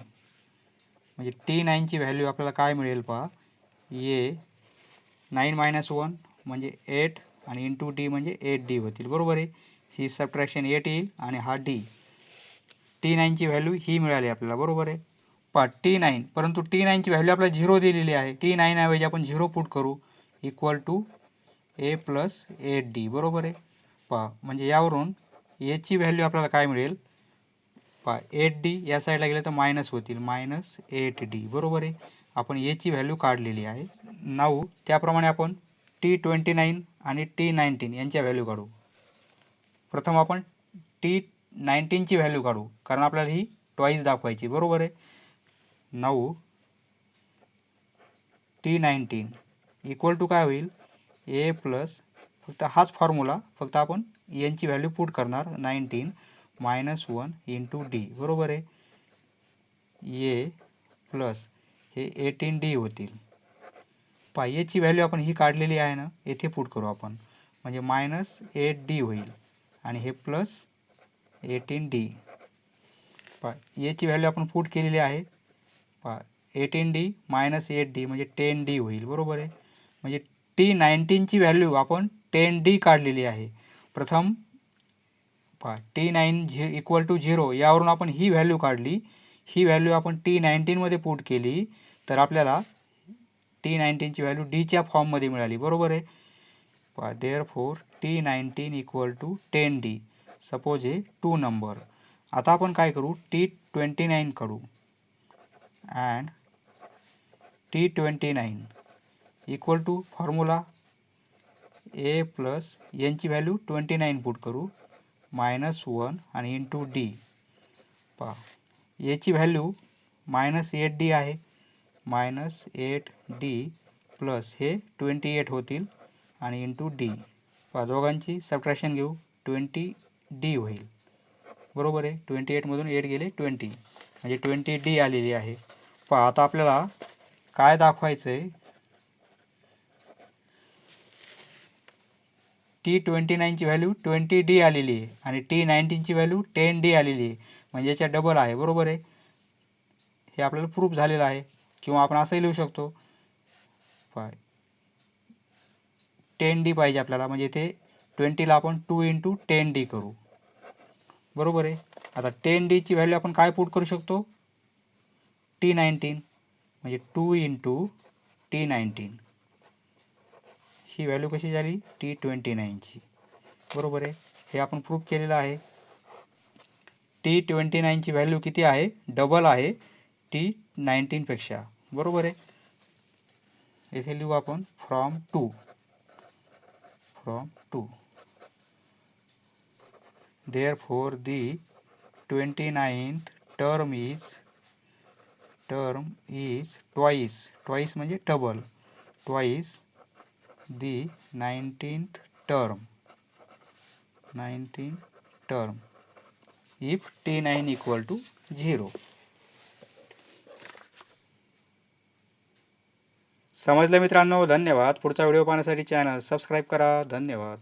Speaker 1: म्हणजे T9ची व्हॅल्यू आपल्याला काय मिळेल पहा, ए 9 - 1 म्हणजे 8 आणि इंटू डी म्हणजे 8d होतील. बरोबर आहे. ही सबट्रॅक्शन 8 येईल आणि हा डी. T9ची व्हॅल्यू ही मिळाली आपल्याला. बरोबर आहे. T9, परंतु T9ची व्हॅल्यू आपल्याला 0 दिलेली आहे. T9 ऐवजी आपण 0 पुट करू, equal to A plus 8d. बरोबर आहे. म्हणजे यावरून एची व्हॅल्यू आपल्याला काय मिळेल, 8d या साईडला गेले तर मायनस होतील, -8d. बरोबर आहे. आपण एची व्हॅल्यू काढलेली आहे. नाऊ त्याप्रमाणे आपण T29 आणि T19 यांच्या व्हॅल्यू काढू. प्रथम आपण T19ची व्हॅल्यू काढू, कारण आपल्याला ही ट्वाईस दाखवायची, बरोबर आहे. 9 T19 इक्वल टू काय होईल, ए प्लस फक्त हाच फॉर्म्युला, फक्त आपण एनची व्हॅल्यू पुट करणार 19 -1 इंटू डी, बरोबर आहे. ए प्लस हे 18D होतील. एची व्हॅल्यू आपण ही काढलेली आहे ना, येथे पुट करू आपण, म्हणजे -8D होईल आणि हे प्लस 18D. एची व्हॅल्यू आपण पुट केलेली आहे. 18D -8D म्हणजे 10D होईल, बरोबर आहे. म्हणजे T19ची व्हॅल्यू आपण 10D काढलेली आहे. प्रथम T9 इक्वल टू 0 यावरून आपण ही व्हॅल्यू काढली. ही व्हॅल्यू आपण T19 मध्ये पुट केली तर आपल्याला T19ची व्हॅल्यू डीच्या फॉर्ममध्ये मिळाली, बरोबर आहे. Therefore T19 equal to 10D. Suppose हे 2 नंबर. आता आपण काय करू, T29 काढू. And T29 equal to formula A plus एनची व्हॅल्यू 29 पुट करू, -1 आणि इंटू डी. एची व्हॅल्यू -8D आहे, -8D प्लस हे 28 होतील आणि इंटू डी. दोघांची सबट्रॅक्शन घेऊ, 20D होईल, बरोबर आहे. 28मधून 8 गेले 20, म्हणजे 20D आलेली आहे. आता आपल्याला काय दाखवायचं आहे, T29ची व्हॅल्यू 20D आलेली आहे आणि T19ची व्हॅल्यू 10D आलेली आहे, म्हणजे याच्या डबल आहे, बरोबर आहे. हे आपल्याला प्रूफ झालेलं आहे. किंवा आपण असंही लिहू शकतो, 10D पाहिजे आपल्याला, म्हणजे इथे 20ला आपण 2 इंटू 10D करू, बरोबर आहे. आता 10Dची व्हॅल्यू आपण काय पुट करू शकतो, T19, म्हणजे 2 इंटू T19. ही व्हॅल्यू कशी झाली, T29ची, बरोबर आहे. हे आपण प्रूफ केलेलं आहे. T29ची व्हॅल्यू किती आहे, डबल आहे T19 पेक्षा, बरोबर आहे. इथे लिहू आपण from 2. Therefore the 29th term is twice म्हणजे double, twice the 19th term if T9 equal to 0. समजलं मित्रांनो, धन्यवाद. पुढचा व्हिडिओ पाहण्यासाठी चॅनल सबस्क्राईब करा. धन्यवाद.